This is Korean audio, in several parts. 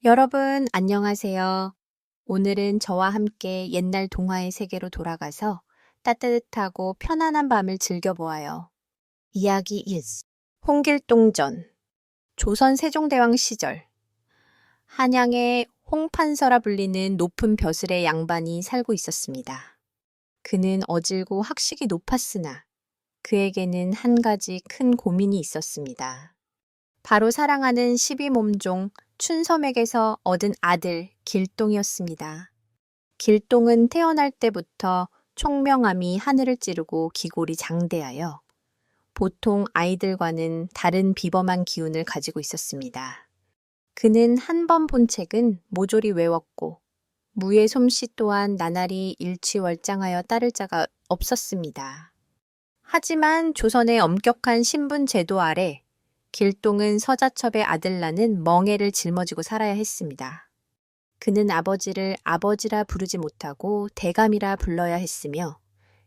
여러분, 안녕하세요. 오늘은 저와 함께 옛날 동화의 세계로 돌아가서 따뜻하고 편안한 밤을 즐겨보아요. 이야기 1. 홍길동전. 조선 세종대왕 시절. 한양에 홍판서라 불리는 높은 벼슬의 양반이 살고 있었습니다. 그는 어질고 학식이 높았으나 그에게는 한 가지 큰 고민이 있었습니다. 바로 사랑하는 12몸종 춘섬에게서 얻은 아들 길동이었습니다. 길동은 태어날 때부터 총명함이 하늘을 찌르고 기골이 장대하여 보통 아이들과는 다른 비범한 기운을 가지고 있었습니다. 그는 한 번 본 책은 모조리 외웠고 무의 솜씨 또한 나날이 일취월장하여 따를 자가 없었습니다. 하지만 조선의 엄격한 신분 제도 아래 길동은 서자첩의 아들라는 멍에를 짊어지고 살아야 했습니다. 그는 아버지를 아버지라 부르지 못하고 대감이라 불러야 했으며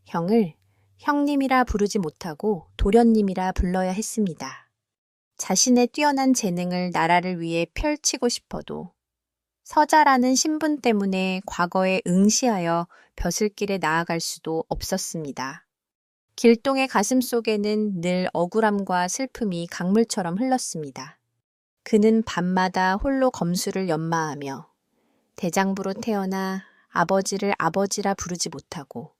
형을 형님이라 부르지 못하고 도련님이라 불러야 했습니다. 자신의 뛰어난 재능을 나라를 위해 펼치고 싶어도 서자라는 신분 때문에 과거에 응시하여 벼슬길에 나아갈 수도 없었습니다. 길동의 가슴 속에는 늘 억울함과 슬픔이 강물처럼 흘렀습니다. 그는 밤마다 홀로 검수를 연마하며 대장부로 태어나 아버지를 아버지라 부르지 못하고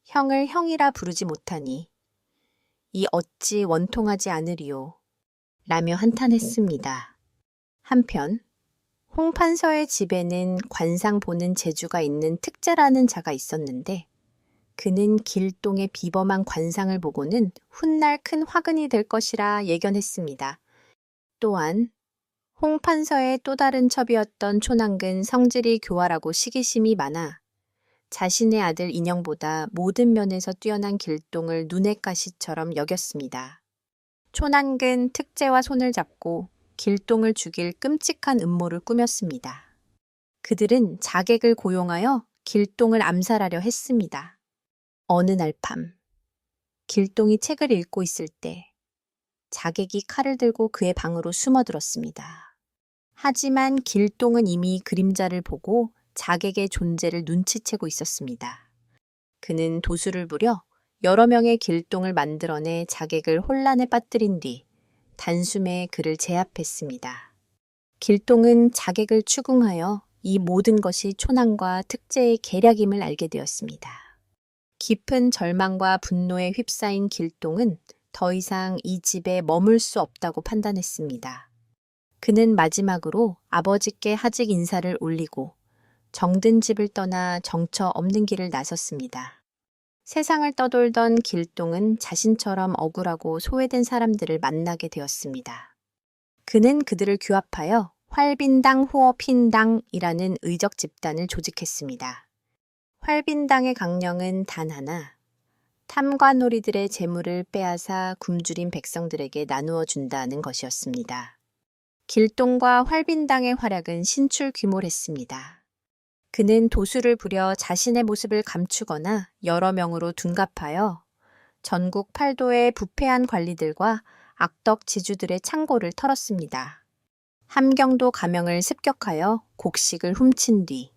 형을 형이라 부르지 못하니 이 어찌 원통하지 않으리요 라며 한탄했습니다. 한편 홍판서의 집에는 관상 보는 재주가 있는 특자라는 자가 있었는데 그는 길동의 비범한 관상을 보고는 훗날 큰 화근이 될 것이라 예견했습니다. 또한 홍판서의 또 다른 첩이었던 초난근 성질이 교활하고 시기심이 많아 자신의 아들 인형보다 모든 면에서 뛰어난 길동을 눈의 가시처럼 여겼습니다. 초난근 특제와 손을 잡고 길동을 죽일 끔찍한 음모를 꾸몄습니다. 그들은 자객을 고용하여 길동을 암살하려 했습니다. 어느 날 밤, 길동이 책을 읽고 있을 때 자객이 칼을 들고 그의 방으로 숨어들었습니다. 하지만 길동은 이미 그림자를 보고 자객의 존재를 눈치채고 있었습니다. 그는 도수를 부려 여러 명의 길동을 만들어내 자객을 혼란에 빠뜨린 뒤 단숨에 그를 제압했습니다. 길동은 자객을 추궁하여 이 모든 것이 초난과 특제의 계략임을 알게 되었습니다. 깊은 절망과 분노에 휩싸인 길동은 더 이상 이 집에 머물 수 없다고 판단했습니다. 그는 마지막으로 아버지께 하직 인사를 올리고 정든 집을 떠나 정처 없는 길을 나섰습니다. 세상을 떠돌던 길동은 자신처럼 억울하고 소외된 사람들을 만나게 되었습니다. 그는 그들을 규합하여 활빈당 후어핀당이라는 의적 집단을 조직했습니다. 활빈당의 강령은 단 하나, 탐관오리들의 재물을 빼앗아 굶주린 백성들에게 나누어 준다는 것이었습니다. 길동과 활빈당의 활약은 신출귀몰했습니다. 그는 도수를 부려 자신의 모습을 감추거나 여러 명으로 둔갑하여 전국 8도의 부패한 관리들과 악덕 지주들의 창고를 털었습니다. 함경도 가명을 습격하여 곡식을 훔친 뒤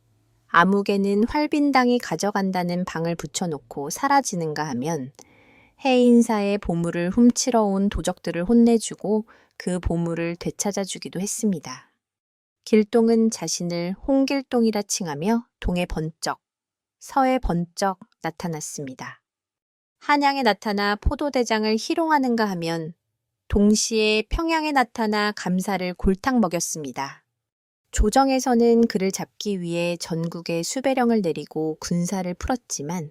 암흑에는 활빈당이 가져간다는 방을 붙여놓고 사라지는가 하면 해인사의 보물을 훔치러 온 도적들을 혼내주고 그 보물을 되찾아주기도 했습니다. 길동은 자신을 홍길동이라 칭하며 동에 번쩍, 서에 번쩍 나타났습니다. 한양에 나타나 포도대장을 희롱하는가 하면 동시에 평양에 나타나 감사를 골탕 먹였습니다. 조정에서는 그를 잡기 위해 전국에 수배령을 내리고 군사를 풀었지만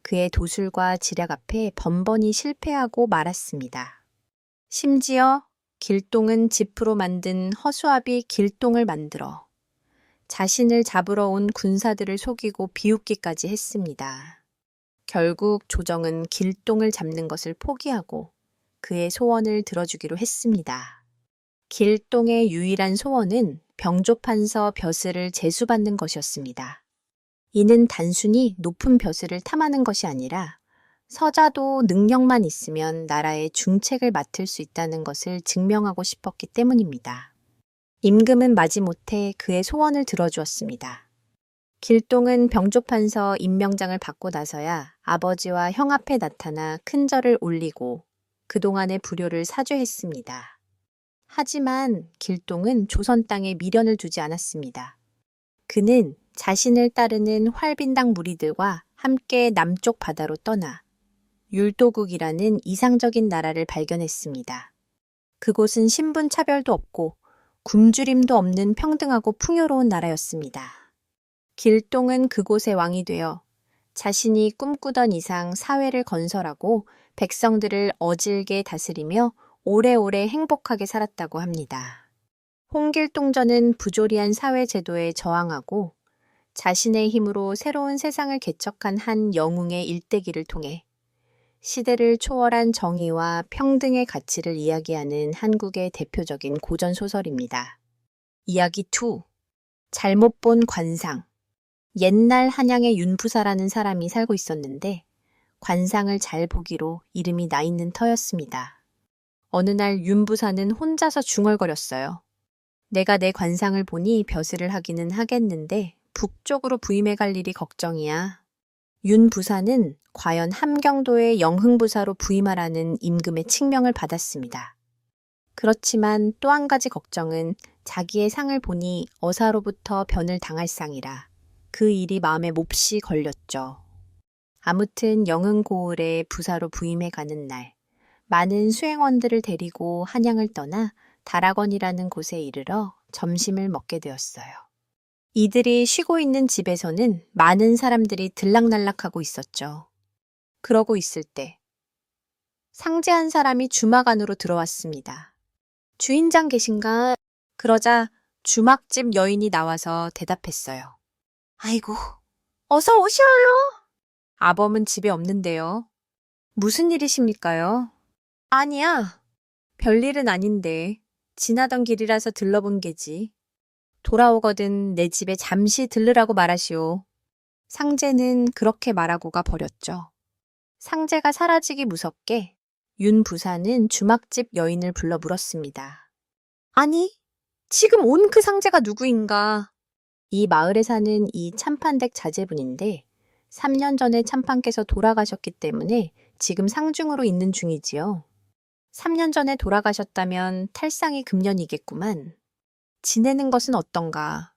그의 도술과 지략 앞에 번번이 실패하고 말았습니다. 심지어 길동은 지프로 만든 허수아비 길동을 만들어 자신을 잡으러 온 군사들을 속이고 비웃기까지 했습니다. 결국 조정은 길동을 잡는 것을 포기하고 그의 소원을 들어주기로 했습니다. 길동의 유일한 소원은 병조판서 벼슬을 제수받는 것이었습니다. 이는 단순히 높은 벼슬을 탐하는 것이 아니라 서자도 능력만 있으면 나라의 중책을 맡을 수 있다는 것을 증명하고 싶었기 때문입니다. 임금은 마지못해 그의 소원을 들어주었습니다. 길동은 병조판서 임명장을 받고 나서야 아버지와 형 앞에 나타나 큰 절을 올리고 그동안의 불효를 사죄했습니다. 하지만 길동은 조선 땅에 미련을 두지 않았습니다. 그는 자신을 따르는 활빈당 무리들과 함께 남쪽 바다로 떠나 율도국이라는 이상적인 나라를 발견했습니다. 그곳은 신분 차별도 없고 굶주림도 없는 평등하고 풍요로운 나라였습니다. 길동은 그곳의 왕이 되어 자신이 꿈꾸던 이상 사회를 건설하고 백성들을 어질게 다스리며 오래오래 행복하게 살았다고 합니다. 홍길동전은 부조리한 사회 제도에 저항하고 자신의 힘으로 새로운 세상을 개척한 한 영웅의 일대기를 통해 시대를 초월한 정의와 평등의 가치를 이야기하는 한국의 대표적인 고전소설입니다. 이야기 2. 잘못 본 관상. 옛날 한양에 윤부사라는 사람이 살고 있었는데 관상을 잘 보기로 이름이 나 있는 터였습니다. 어느 날 윤부사는 혼자서 중얼거렸어요. 내가 내 관상을 보니 벼슬을 하기는 하겠는데 북쪽으로 부임해 갈 일이 걱정이야. 윤부사는 과연 함경도의 영흥부사로 부임하라는 임금의 칙명을 받았습니다. 그렇지만 또 한 가지 걱정은 자기의 상을 보니 어사로부터 변을 당할 상이라 그 일이 마음에 몹시 걸렸죠. 아무튼 영흥고을에 부사로 부임해 가는 날, 많은 수행원들을 데리고 한양을 떠나 다락원이라는 곳에 이르러 점심을 먹게 되었어요. 이들이 쉬고 있는 집에서는 많은 사람들이 들락날락하고 있었죠. 그러고 있을 때 상제 한 사람이 주막 안으로 들어왔습니다. 주인장 계신가? 그러자 주막집 여인이 나와서 대답했어요. 아이고, 어서 오셔요. 아범은 집에 없는데요. 무슨 일이십니까요? 아니야, 별일은 아닌데 지나던 길이라서 들러본 게지. 돌아오거든 내 집에 잠시 들르라고 말하시오. 상제는 그렇게 말하고가 버렸죠. 상제가 사라지기 무섭게 윤 부사는 주막집 여인을 불러 물었습니다. 아니, 지금 온 그 상제가 누구인가? 이 마을에 사는 이 참판댁 자제분인데 3년 전에 참판께서 돌아가셨기 때문에 지금 상중으로 있는 중이지요. 3년 전에 돌아가셨다면 탈상이 금년이겠구만. 지내는 것은 어떤가?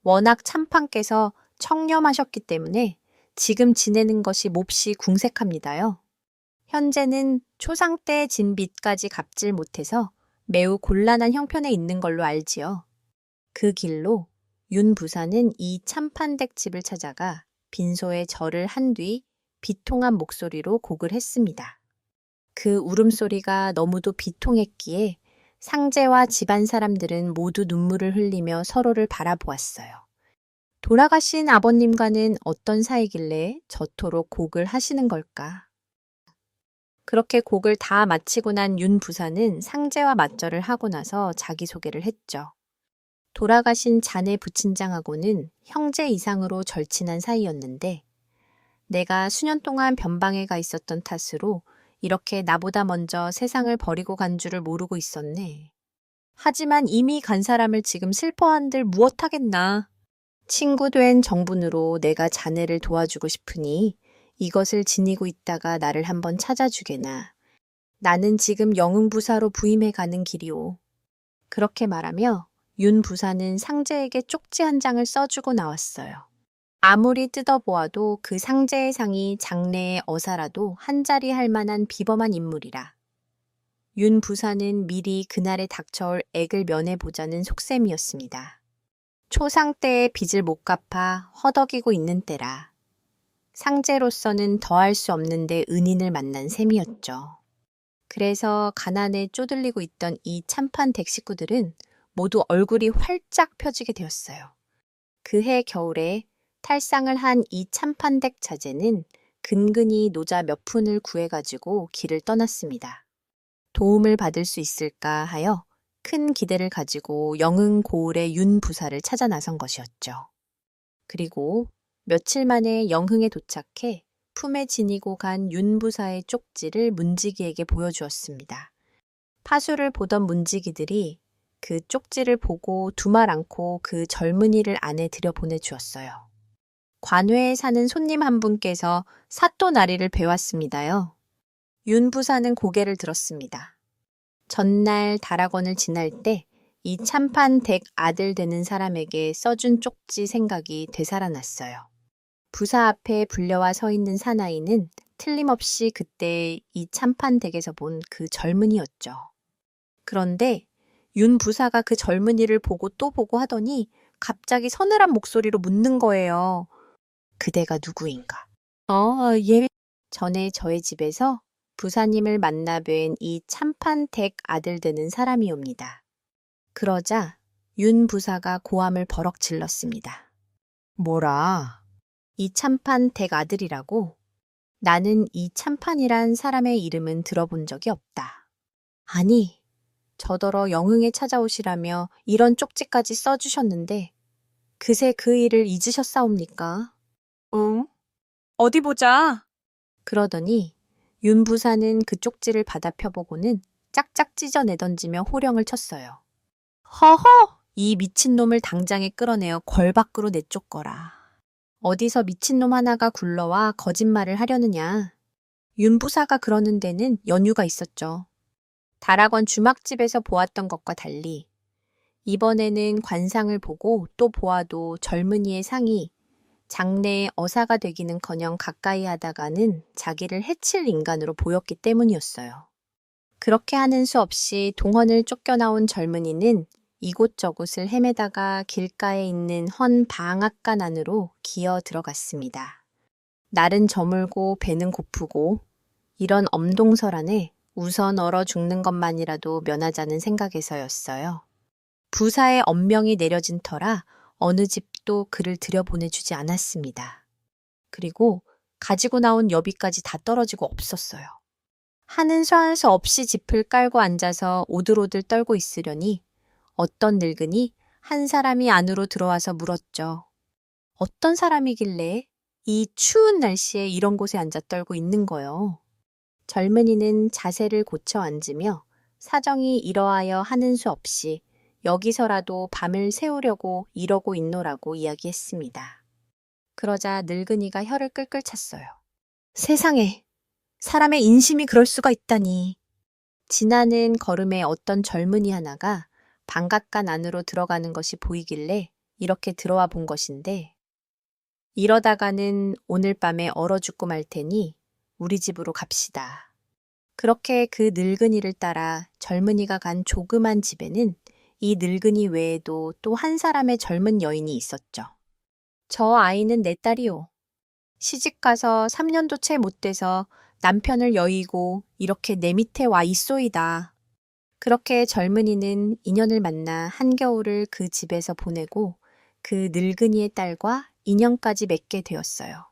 워낙 참판께서 청렴하셨기 때문에 지금 지내는 것이 몹시 궁색합니다요. 현재는 초상 때 진 빚까지 갚질 못해서 매우 곤란한 형편에 있는 걸로 알지요. 그 길로 윤 부사는 이 참판댁 집을 찾아가 빈소에 절을 한 뒤 비통한 목소리로 곡을 했습니다. 그 울음소리가 너무도 비통했기에 상제와 집안 사람들은 모두 눈물을 흘리며 서로를 바라보았어요. 돌아가신 아버님과는 어떤 사이길래 저토록 곡을 하시는 걸까? 그렇게 곡을 다 마치고 난 윤 부사는 상제와 맞절을 하고 나서 자기소개를 했죠. 돌아가신 자네 부친장하고는 형제 이상으로 절친한 사이였는데 내가 수년 동안 변방에 가 있었던 탓으로 이렇게 나보다 먼저 세상을 버리고 간 줄을 모르고 있었네. 하지만 이미 간 사람을 지금 슬퍼한들 무엇하겠나. 친구 된 정분으로 내가 자네를 도와주고 싶으니 이것을 지니고 있다가 나를 한번 찾아주게나. 나는 지금 영흥부사로 부임해 가는 길이오. 그렇게 말하며 윤 부사는 상제에게 쪽지 한 장을 써주고 나왔어요. 아무리 뜯어보아도 그 상제의 상이 장래의 어사라도 한 자리 할 만한 비범한 인물이라. 윤 부사는 미리 그날에 닥쳐올 액을 면해보자는 속셈이었습니다. 초상 때의 빚을 못 갚아 허덕이고 있는 때라. 상제로서는 더할 수 없는데 은인을 만난 셈이었죠. 그래서 가난에 쪼들리고 있던 이 참판 댁 식구들은 모두 얼굴이 활짝 펴지게 되었어요. 그해 겨울에 탈상을 한 이 참판댁 자제는 근근히 노자 몇 푼을 구해가지고 길을 떠났습니다. 도움을 받을 수 있을까 하여 큰 기대를 가지고 영흥 고을의 윤 부사를 찾아 나선 것이었죠. 그리고 며칠 만에 영흥에 도착해 품에 지니고 간 윤 부사의 쪽지를 문지기에게 보여주었습니다. 파수를 보던 문지기들이 그 쪽지를 보고 두말 않고 그 젊은이를 안에 들여보내주었어요. 관회에 사는 손님 한 분께서 사또나리를 배웠습니다요. 윤 부사는 고개를 들었습니다. 전날 다락원을 지날 때 이 참판 댁 아들 되는 사람에게 써준 쪽지 생각이 되살아났어요. 부사 앞에 불려와 서 있는 사나이는 틀림없이 그때 이 참판 댁에서 본 그 젊은이였죠. 그런데 윤 부사가 그 젊은이를 보고 또 보고 하더니 갑자기 서늘한 목소리로 묻는 거예요. 그대가 누구인가? 예. 전에 저의 집에서 부사님을 만나 뵌 이 참판 댁 아들 되는 사람이옵니다. 그러자 윤 부사가 고함을 버럭 질렀습니다. 뭐라? 이 참판 댁 아들이라고? 나는 이 참판이란 사람의 이름은 들어본 적이 없다. 아니, 저더러 영흥에 찾아오시라며 이런 쪽지까지 써주셨는데 그새 그 일을 잊으셨사옵니까? 응? 어디 보자. 그러더니 윤 부사는 그 쪽지를 받아 펴보고는 짝짝 찢어내던지며 호령을 쳤어요. 허허! 이 미친놈을 당장에 끌어내어 궐 밖으로 내쫓거라. 어디서 미친놈 하나가 굴러와 거짓말을 하려느냐. 윤 부사가 그러는 데는 연유가 있었죠. 다락원 주막집에서 보았던 것과 달리 이번에는 관상을 보고 또 보아도 젊은이의 상이 장래에 어사가 되기는커녕 가까이 하다가는 자기를 해칠 인간으로 보였기 때문이었어요. 그렇게 하는 수 없이 동헌을 쫓겨나온 젊은이는 이곳저곳을 헤매다가 길가에 있는 헌 방앗간 안으로 기어 들어갔습니다. 날은 저물고 배는 고프고 이런 엄동설안에 우선 얼어 죽는 것만이라도 면하자는 생각에서였어요. 부사의 엄명이 내려진 터라 어느 집도 그를 들여보내주지 않았습니다. 그리고 가지고 나온 여비까지 다 떨어지고 없었어요. 하는 수 한 수 없이 짚을 깔고 앉아서 오들오들 떨고 있으려니 어떤 늙은이 한 사람이 안으로 들어와서 물었죠. 어떤 사람이길래 이 추운 날씨에 이런 곳에 앉아 떨고 있는 거요. 젊은이는 자세를 고쳐 앉으며 사정이 이러하여 하는 수 없이 여기서라도 밤을 새우려고 이러고 있노라고 이야기했습니다. 그러자 늙은이가 혀를 끌끌 찼어요. 세상에, 사람의 인심이 그럴 수가 있다니. 지나는 걸음에 어떤 젊은이 하나가 방앗간 안으로 들어가는 것이 보이길래 이렇게 들어와 본 것인데 이러다가는 오늘 밤에 얼어 죽고 말 테니 우리 집으로 갑시다. 그렇게 그 늙은이를 따라 젊은이가 간 조그만 집에는 이 늙은이 외에도 또 한 사람의 젊은 여인이 있었죠. 저 아이는 내 딸이요. 시집가서 3년도 채 못 돼서 남편을 여의고 이렇게 내 밑에 와 있소이다. 그렇게 젊은이는 인연을 만나 한겨울을 그 집에서 보내고 그 늙은이의 딸과 인연까지 맺게 되었어요.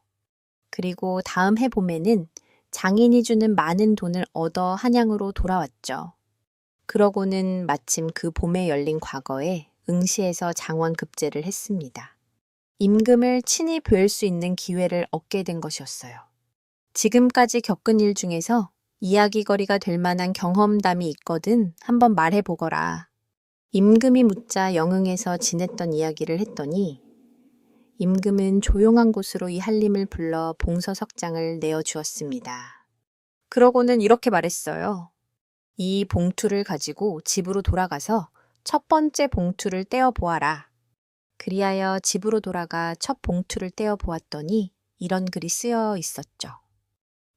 그리고 다음 해 봄에는 장인이 주는 많은 돈을 얻어 한양으로 돌아왔죠. 그러고는 마침 그 봄에 열린 과거에 응시에서 장원급제를 했습니다. 임금을 친히 뵐 수 있는 기회를 얻게 된 것이었어요. 지금까지 겪은 일 중에서 이야기거리가 될 만한 경험담이 있거든 한번 말해보거라. 임금이 묻자 영흥에서 지냈던 이야기를 했더니 임금은 조용한 곳으로 이 한림을 불러 봉서석장을 내어주었습니다. 그러고는 이렇게 말했어요. 이 봉투를 가지고 집으로 돌아가서 첫 번째 봉투를 떼어보아라. 그리하여 집으로 돌아가 첫 봉투를 떼어보았더니 이런 글이 쓰여 있었죠.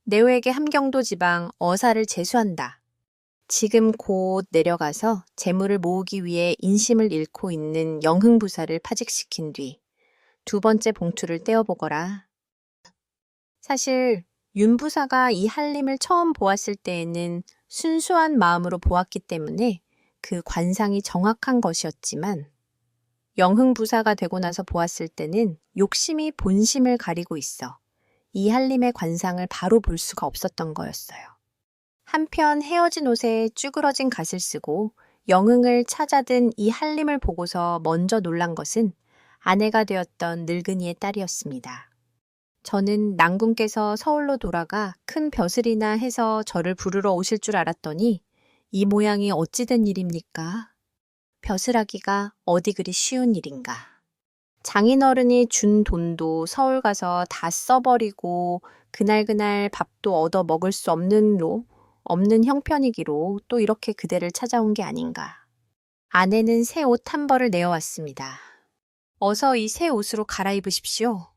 내외에게 함경도 지방 어사를 제수한다. 지금 곧 내려가서 재물을 모으기 위해 인심을 잃고 있는 영흥부사를 파직시킨 뒤 두 번째 봉투를 떼어보거라. 사실 윤부사가 이 한림을 처음 보았을 때에는 순수한 마음으로 보았기 때문에 그 관상이 정확한 것이었지만 영흥부사가 되고 나서 보았을 때는 욕심이 본심을 가리고 있어 이 한림의 관상을 바로 볼 수가 없었던 거였어요. 한편 헤어진 옷에 쭈그러진 갓을 쓰고 영흥을 찾아든 이 한림을 보고서 먼저 놀란 것은 아내가 되었던 늙은이의 딸이었습니다. 저는 낭군께서 서울로 돌아가 큰 벼슬이나 해서 저를 부르러 오실 줄 알았더니 이 모양이 어찌 된 일입니까? 벼슬 하기가 어디 그리 쉬운 일인가. 장인어른이 준 돈도 서울 가서 다 써버리고 그날그날 밥도 얻어 먹을 수 없는 형편이기로 또 이렇게 그대를 찾아온 게 아닌가. 아내는 새 옷 한 벌을 내어왔습니다. 어서 이 새 옷으로 갈아입으십시오.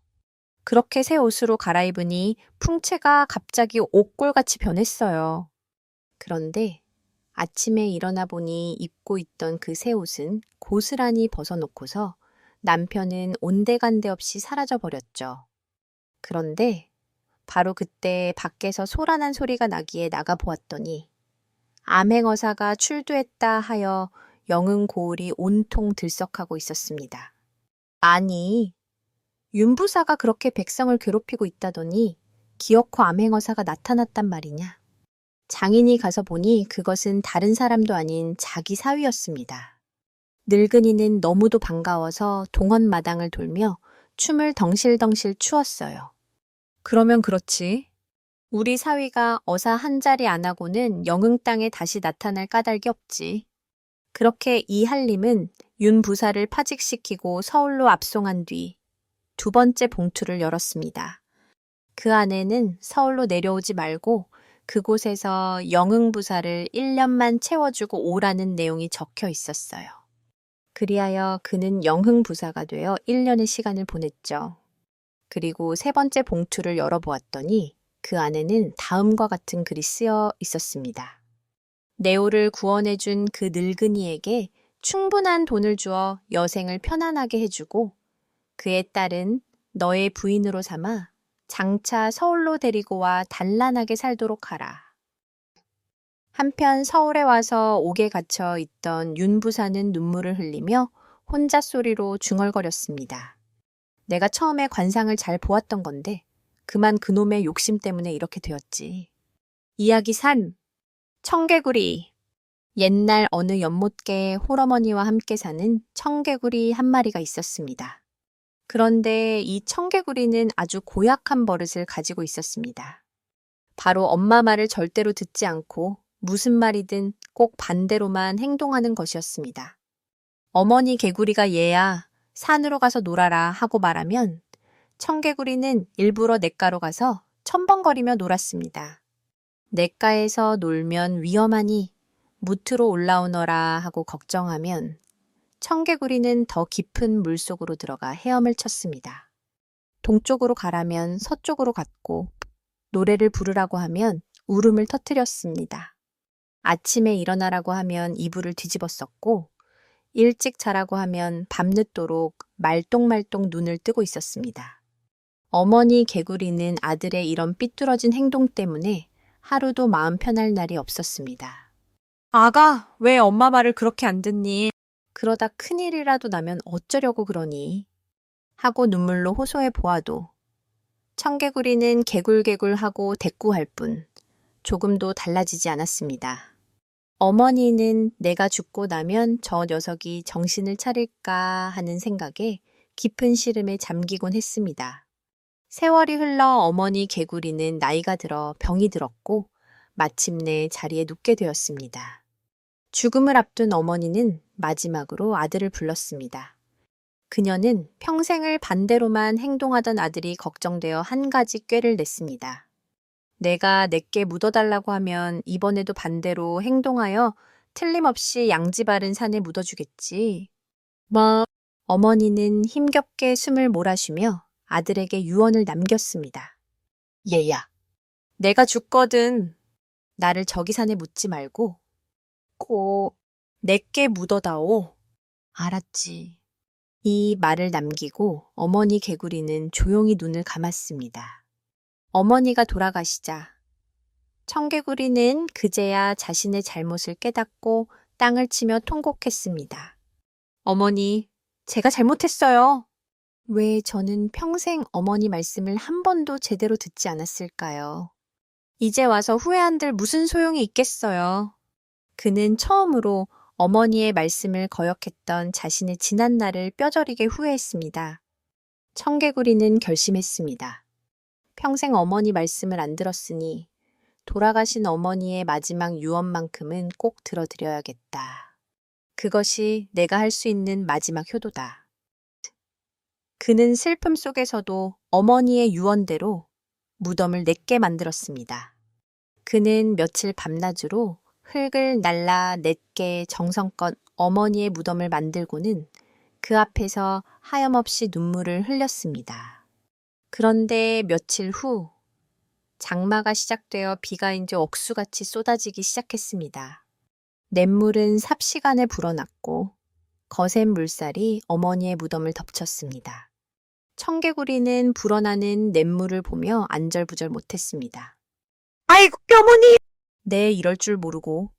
그렇게 새 옷으로 갈아입으니 풍채가 갑자기 옥골같이 변했어요. 그런데 아침에 일어나 보니 입고 있던 그 새 옷은 고스란히 벗어놓고서 남편은 온데간데 없이 사라져 버렸죠. 그런데 바로 그때 밖에서 소란한 소리가 나기에 나가 보았더니 암행어사가 출두했다 하여 영흥 고을이 온통 들썩하고 있었습니다. 아니, 윤부사가 그렇게 백성을 괴롭히고 있다더니 기어코 암행어사가 나타났단 말이냐. 장인이 가서 보니 그것은 다른 사람도 아닌 자기 사위였습니다. 늙은이는 너무도 반가워서 동원 마당을 돌며 춤을 덩실덩실 추었어요. 그러면 그렇지. 우리 사위가 어사 한 자리 안 하고는 영흥 땅에 다시 나타날 까닭이 없지. 그렇게 이한림은 윤 부사를 파직시키고 서울로 압송한 뒤 두 번째 봉투를 열었습니다. 그 안에는 서울로 내려오지 말고 그곳에서 영흥 부사를 1년만 채워주고 오라는 내용이 적혀 있었어요. 그리하여 그는 영흥 부사가 되어 1년의 시간을 보냈죠. 그리고 세 번째 봉투를 열어보았더니 그 안에는 다음과 같은 글이 쓰여 있었습니다. 네오를 구원해준 그 늙은이에게 충분한 돈을 주어 여생을 편안하게 해주고 그의 딸은 너의 부인으로 삼아 장차 서울로 데리고 와 단란하게 살도록 하라. 한편 서울에 와서 옥에 갇혀 있던 윤 부사는 눈물을 흘리며 혼자 소리로 중얼거렸습니다. 내가 처음에 관상을 잘 보았던 건데 그만 그놈의 욕심 때문에 이렇게 되었지. 이야기 3. 청개구리. 옛날 어느 연못계에 홀어머니와 함께 사는 청개구리 한 마리가 있었습니다. 그런데 이 청개구리는 아주 고약한 버릇을 가지고 있었습니다. 바로 엄마 말을 절대로 듣지 않고 무슨 말이든 꼭 반대로만 행동하는 것이었습니다. 어머니 개구리가 얘야, 산으로 가서 놀아라 하고 말하면 청개구리는 일부러 냇가로 가서 첨벙거리며 놀았습니다. 냇가에서 놀면 위험하니 무트로 올라오너라 하고 걱정하면 청개구리는 더 깊은 물속으로 들어가 헤엄을 쳤습니다. 동쪽으로 가라면 서쪽으로 갔고 노래를 부르라고 하면 울음을 터뜨렸습니다. 아침에 일어나라고 하면 이불을 뒤집었었고 일찍 자라고 하면 밤늦도록 말똥말똥 눈을 뜨고 있었습니다. 어머니 개구리는 아들의 이런 삐뚤어진 행동 때문에 하루도 마음 편할 날이 없었습니다. 아가, 왜 엄마 말을 그렇게 안 듣니? 그러다 큰일이라도 나면 어쩌려고 그러니? 하고 눈물로 호소해 보아도 청개구리는 개굴개굴하고 대꾸할 뿐 조금도 달라지지 않았습니다. 어머니는 내가 죽고 나면 저 녀석이 정신을 차릴까 하는 생각에 깊은 시름에 잠기곤 했습니다. 세월이 흘러 어머니 개구리는 나이가 들어 병이 들었고 마침내 자리에 눕게 되었습니다. 죽음을 앞둔 어머니는 마지막으로 아들을 불렀습니다. 그녀는 평생을 반대로만 행동하던 아들이 걱정되어 한 가지 꾀를 냈습니다. 내가 내게 묻어달라고 하면 이번에도 반대로 행동하여 틀림없이 양지 바른 산에 묻어주겠지. 어머니는 힘겹게 숨을 몰아쉬며 아들에게 유언을 남겼습니다. 얘야, 내가 죽거든 나를 저기 산에 묻지 말고 꼭 내게 묻어다오. 알았지. 이 말을 남기고 어머니 개구리는 조용히 눈을 감았습니다. 어머니가 돌아가시자 청개구리는 그제야 자신의 잘못을 깨닫고 땅을 치며 통곡했습니다. 어머니, 제가 잘못했어요. 왜 저는 평생 어머니 말씀을 한 번도 제대로 듣지 않았을까요? 이제 와서 후회한들 무슨 소용이 있겠어요. 그는 처음으로 어머니의 말씀을 거역했던 자신의 지난 날을 뼈저리게 후회했습니다. 청개구리는 결심했습니다. 평생 어머니 말씀을 안 들었으니 돌아가신 어머니의 마지막 유언만큼은 꼭 들어드려야겠다. 그것이 내가 할 수 있는 마지막 효도다. 그는 슬픔 속에서도 어머니의 유언대로 무덤을 내게 만들었습니다. 그는 며칠 밤낮으로 흙을 날라 내게 정성껏 어머니의 무덤을 만들고는 그 앞에서 하염없이 눈물을 흘렸습니다. 그런데 며칠 후 장마가 시작되어 비가 이제 억수같이 쏟아지기 시작했습니다. 냇물은 삽시간에 불어났고 거센 물살이 어머니의 무덤을 덮쳤습니다. 청개구리는 불어나는 냇물을 보며 안절부절 못했습니다. 아이고, 어머니! 네, 이럴 줄 모르고.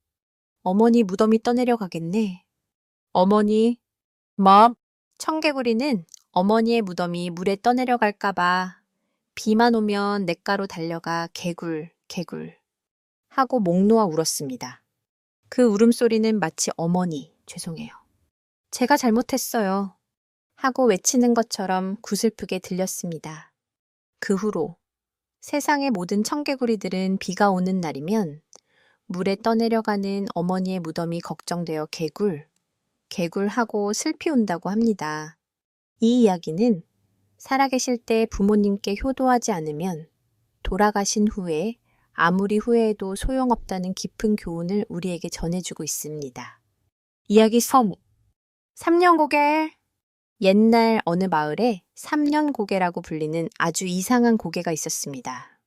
어머니 무덤이 떠내려 가겠네. 어머니, 뭐? 청개구리는 어머니의 무덤이 물에 떠내려 갈까봐 비만 오면 냇가로 달려가 개굴, 개굴 하고 목 놓아 울었습니다. 그 울음소리는 마치 어머니, 죄송해요. 제가 잘못했어요. 하고 외치는 것처럼 구슬프게 들렸습니다. 그 후로 세상의 모든 청개구리들은 비가 오는 날이면 물에 떠내려가는 어머니의 무덤이 걱정되어 개굴, 개굴하고 슬피 운다고 합니다. 이 이야기는 살아계실 때 부모님께 효도하지 않으면 돌아가신 후에 아무리 후회해도 소용없다는 깊은 교훈을 우리에게 전해주고 있습니다. 이야기 서무. 3년고개. 옛날 어느 마을에 3년고개라고 불리는 아주 이상한 고개가 있었습니다.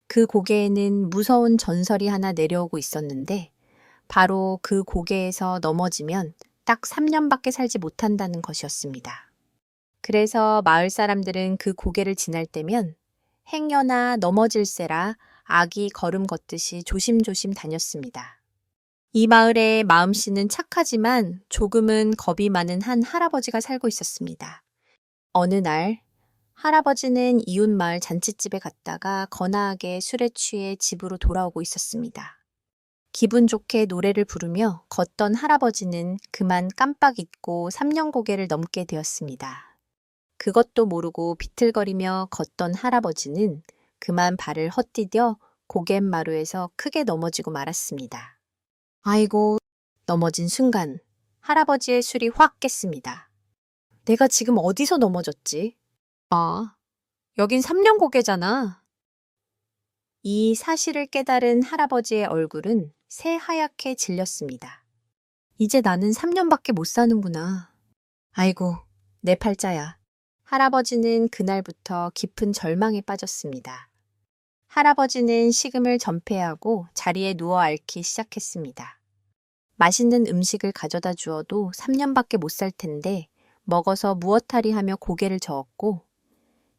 그 고개에는 무서운 전설이 하나 내려오고 있었는데 바로 그 고개에서 넘어지면 딱 3년밖에 살지 못한다는 것이었습니다. 그래서 마을 사람들은 그 고개를 지날 때면 행여나 넘어질세라 아기 걸음 걷듯이 조심조심 다녔습니다. 이 마을에 마음씨는 착하지만 조금은 겁이 많은 한 할아버지가 살고 있었습니다. 어느 날 할아버지는 이웃 마을 잔칫집에 갔다가 거나하게 술에 취해 집으로 돌아오고 있었습니다. 기분 좋게 노래를 부르며 걷던 할아버지는 그만 깜빡 잊고 3년 고개를 넘게 되었습니다. 그것도 모르고 비틀거리며 걷던 할아버지는 그만 발을 헛디뎌 고갯마루에서 크게 넘어지고 말았습니다. 아이고, 넘어진 순간 할아버지의 술이 확 깼습니다. 내가 지금 어디서 넘어졌지? 아, 여긴 3년 고개잖아. 이 사실을 깨달은 할아버지의 얼굴은 새하얗게 질렸습니다. 이제 나는 3년밖에 못 사는구나. 아이고, 내 팔자야. 할아버지는 그날부터 깊은 절망에 빠졌습니다. 할아버지는 식음을 전폐하고 자리에 누워 앓기 시작했습니다. 맛있는 음식을 가져다 주어도 3년밖에 못 살 텐데 먹어서 무엇하리 하며 고개를 저었고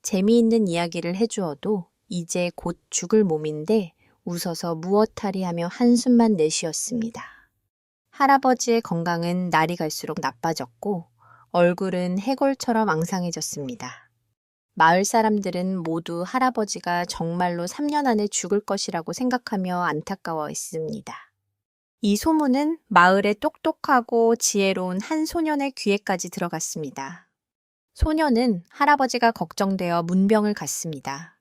재미있는 이야기를 해주어도 이제 곧 죽을 몸인데 웃어서 무엇하리 하며 한숨만 내쉬었습니다. 할아버지의 건강은 날이 갈수록 나빠졌고 얼굴은 해골처럼 앙상해졌습니다. 마을 사람들은 모두 할아버지가 정말로 3년 안에 죽을 것이라고 생각하며 안타까워했습니다. 이 소문은 마을의 똑똑하고 지혜로운 한 소년의 귀에까지 들어갔습니다. 소년은 할아버지가 걱정되어 문병을 갔습니다.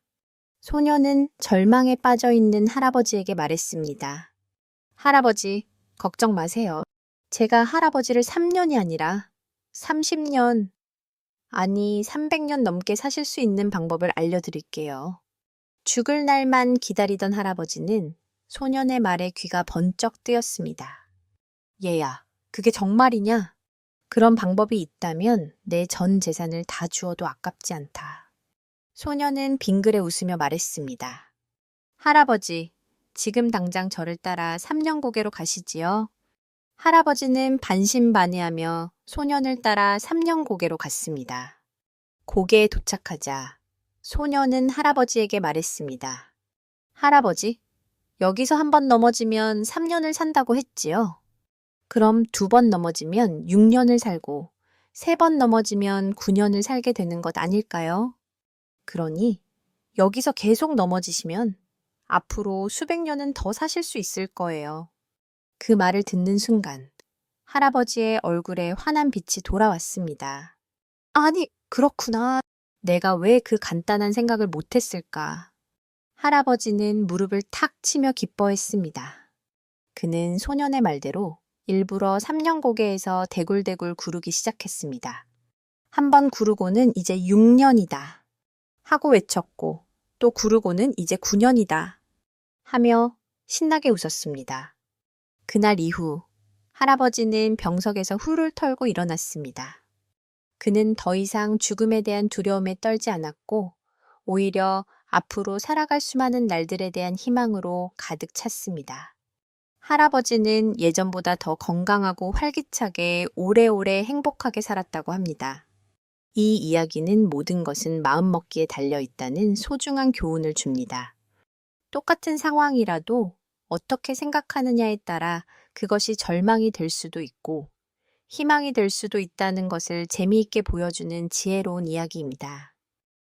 소년은 절망에 빠져 있는 할아버지에게 말했습니다. 할아버지, 걱정 마세요. 제가 할아버지를 3년이 아니라 30년, 아니 300년 넘게 사실 수 있는 방법을 알려드릴게요. 죽을 날만 기다리던 할아버지는 소년의 말에 귀가 번쩍 뜨였습니다. 얘야, 그게 정말이냐? 그런 방법이 있다면 내 전 재산을 다 주어도 아깝지 않다. 소년은 빙그레 웃으며 말했습니다. 할아버지, 지금 당장 저를 따라 3년 고개로 가시지요. 할아버지는 반신반의하며 소년을 따라 3년 고개로 갔습니다. 고개에 도착하자 소년은 할아버지에게 말했습니다. 할아버지, 여기서 한 번 넘어지면 3년을 산다고 했지요. 그럼 2번 넘어지면 6년을 살고 3번 넘어지면 9년을 살게 되는 것 아닐까요? 그러니 여기서 계속 넘어지시면 앞으로 수백 년은 더 사실 수 있을 거예요. 그 말을 듣는 순간 할아버지의 얼굴에 환한 빛이 돌아왔습니다. 아니, 그렇구나. 내가 왜 그 간단한 생각을 못했을까? 할아버지는 무릎을 탁 치며 기뻐했습니다. 그는 소년의 말대로 일부러 3년 고개에서 대굴대굴 구르기 시작했습니다. 한 번 구르고는 이제 6년이다 하고 외쳤고 또 구르고는 이제 9년이다 하며 신나게 웃었습니다. 그날 이후 할아버지는 병석에서 훌훌 털고 일어났습니다. 그는 더 이상 죽음에 대한 두려움에 떨지 않았고 오히려 앞으로 살아갈 수많은 날들에 대한 희망으로 가득 찼습니다. 할아버지는 예전보다 더 건강하고 활기차게 오래오래 행복하게 살았다고 합니다. 이 이야기는 모든 것은 마음먹기에 달려있다는 소중한 교훈을 줍니다. 똑같은 상황이라도 어떻게 생각하느냐에 따라 그것이 절망이 될 수도 있고 희망이 될 수도 있다는 것을 재미있게 보여주는 지혜로운 이야기입니다.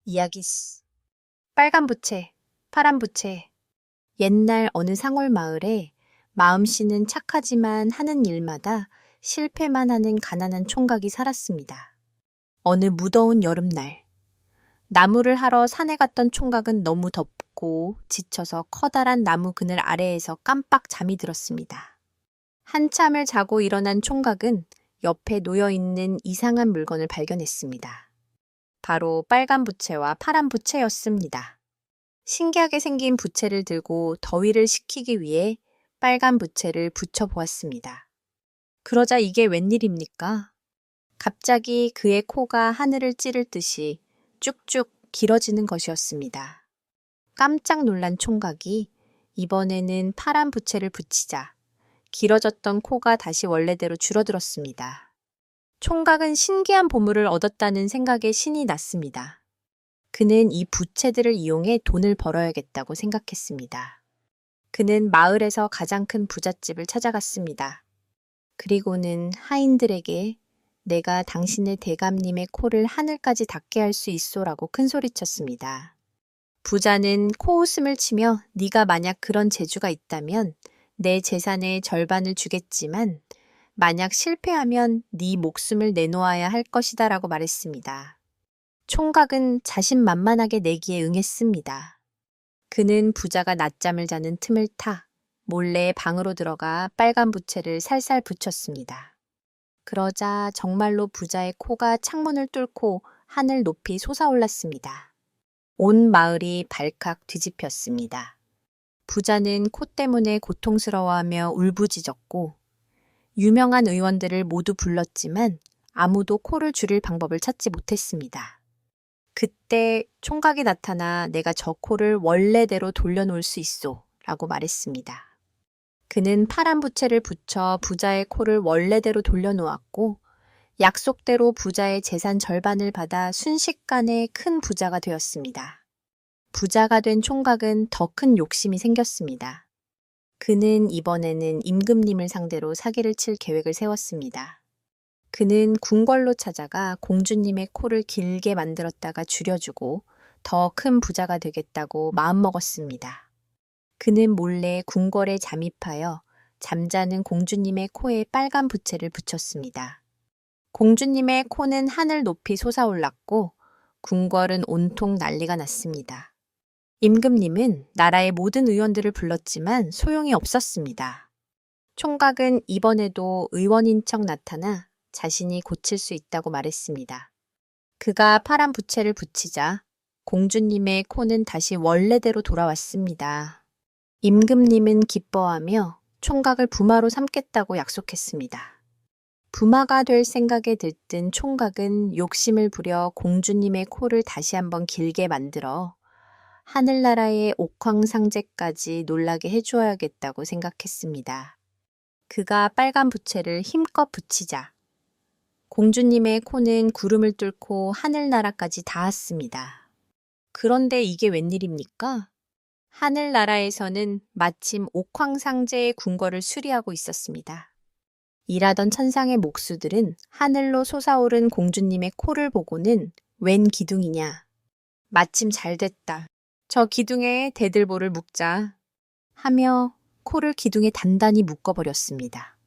이야기 빨간 부채, 파란 부채. 옛날 어느 상월 마을에 마음씨는 착하지만 하는 일마다 실패만 하는 가난한 총각이 살았습니다. 어느 무더운 여름날, 나무를 하러 산에 갔던 총각은 너무 덥고 지쳐서 커다란 나무 그늘 아래에서 깜빡 잠이 들었습니다. 한참을 자고 일어난 총각은 옆에 놓여있는 이상한 물건을 발견했습니다. 바로 빨간 부채와 파란 부채였습니다. 신기하게 생긴 부채를 들고 더위를 식히기 위해 빨간 부채를 붙여보았습니다. 그러자 이게 웬일입니까? 갑자기 그의 코가 하늘을 찌를 듯이 쭉쭉 길어지는 것이었습니다. 깜짝 놀란 총각이 이번에는 파란 부채를 붙이자 길어졌던 코가 다시 원래대로 줄어들었습니다. 총각은 신기한 보물을 얻었다는 생각에 신이 났습니다. 그는 이 부채들을 이용해 돈을 벌어야겠다고 생각했습니다. 그는 마을에서 가장 큰 부잣집을 찾아갔습니다. 그리고는 하인들에게 내가 당신의 대감님의 코를 하늘까지 닿게 할 수 있소라고 큰소리쳤습니다. 부자는 코웃음을 치며 네가 만약 그런 재주가 있다면 내 재산의 절반을 주겠지만 만약 실패하면 네 목숨을 내놓아야 할 것이다 라고 말했습니다. 총각은 자신만만하게 내기에 응했습니다. 그는 부자가 낮잠을 자는 틈을 타 몰래 방으로 들어가 빨간 부채를 살살 붙였습니다. 그러자 정말로 부자의 코가 창문을 뚫고 하늘 높이 솟아올랐습니다. 온 마을이 발칵 뒤집혔습니다. 부자는 코 때문에 고통스러워하며 울부짖었고 유명한 의원들을 모두 불렀지만 아무도 코를 줄일 방법을 찾지 못했습니다. 그때 총각이 나타나 내가 저 코를 원래대로 돌려놓을 수 있소 라고 말했습니다. 그는 파란 부채를 붙여 부자의 코를 원래대로 돌려놓았고 약속대로 부자의 재산 절반을 받아 순식간에 큰 부자가 되었습니다. 부자가 된 총각은 더 큰 욕심이 생겼습니다. 그는 이번에는 임금님을 상대로 사기를 칠 계획을 세웠습니다. 그는 궁궐로 찾아가 공주님의 코를 길게 만들었다가 줄여주고 더 큰 부자가 되겠다고 마음먹었습니다. 그는 몰래 궁궐에 잠입하여 잠자는 공주님의 코에 빨간 부채를 붙였습니다. 공주님의 코는 하늘 높이 솟아올랐고 궁궐은 온통 난리가 났습니다. 임금님은 나라의 모든 의원들을 불렀지만 소용이 없었습니다. 총각은 이번에도 의원인 척 나타나 자신이 고칠 수 있다고 말했습니다. 그가 파란 부채를 붙이자 공주님의 코는 다시 원래대로 돌아왔습니다. 임금님은 기뻐하며 총각을 부마로 삼겠다고 약속했습니다. 부마가 될 생각에 들뜬 총각은 욕심을 부려 공주님의 코를 다시 한번 길게 만들어 하늘나라의 옥황상제까지 놀라게 해주어야겠다고 생각했습니다. 그가 빨간 부채를 힘껏 붙이자 공주님의 코는 구름을 뚫고 하늘나라까지 닿았습니다. 그런데 이게 웬일입니까? 하늘나라에서는 마침 옥황상제의 궁궐을 수리하고 있었습니다. 일하던 천상의 목수들은 하늘로 솟아오른 공주님의 코를 보고는 웬 기둥이냐? 마침 잘 됐다. 저 기둥에 대들보를 묶자 하며 코를 기둥에 단단히 묶어버렸습니다.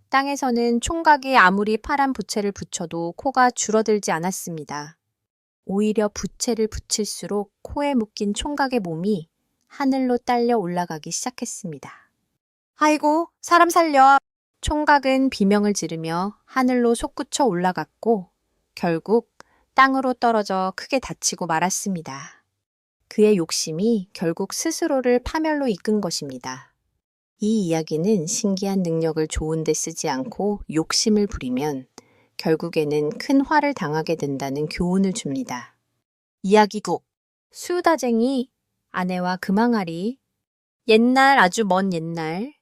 땅에서는 총각이 아무리 파란 부채를 붙여도 코가 줄어들지 않았습니다. 오히려 부채를 붙일수록 코에 묶인 총각의 몸이 하늘로 딸려 올라가기 시작했습니다. 아이고, 사람 살려! 총각은 비명을 지르며 하늘로 솟구쳐 올라갔고 결국 땅으로 떨어져 크게 다치고 말았습니다. 그의 욕심이 결국 스스로를 파멸로 이끈 것입니다. 이 이야기는 신기한 능력을 좋은 데 쓰지 않고 욕심을 부리면 결국에는 큰 화를 당하게 된다는 교훈을 줍니다. 이야기국 수다쟁이 아내와 금항아리. 옛날 아주 먼 옛날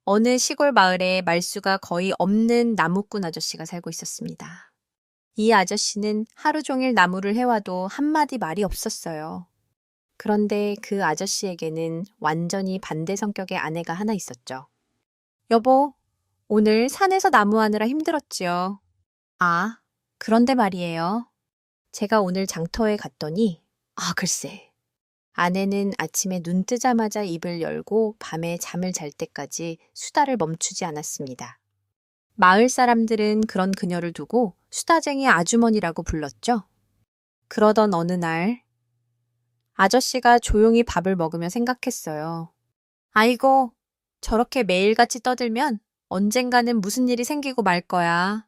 어느 시골 마을에 말수가 거의 없는 나무꾼 아저씨가 살고 있었습니다. 이 아저씨는 하루 종일 나무를 해와도 한마디 말이 없었어요. 그런데 그 아저씨에게는 완전히 반대 성격의 아내가 하나 있었죠. 여보, 오늘 산에서 나무하느라 힘들었지요. 아, 그런데 말이에요. 제가 오늘 장터에 갔더니, 글쎄. 아내는 아침에 눈 뜨자마자 입을 열고 밤에 잠을 잘 때까지 수다를 멈추지 않았습니다. 마을 사람들은 그런 그녀를 두고 수다쟁이 아주머니라고 불렀죠. 그러던 어느 날 아저씨가 조용히 밥을 먹으며 생각했어요. 아이고, 저렇게 매일같이 떠들면 언젠가는 무슨 일이 생기고 말 거야.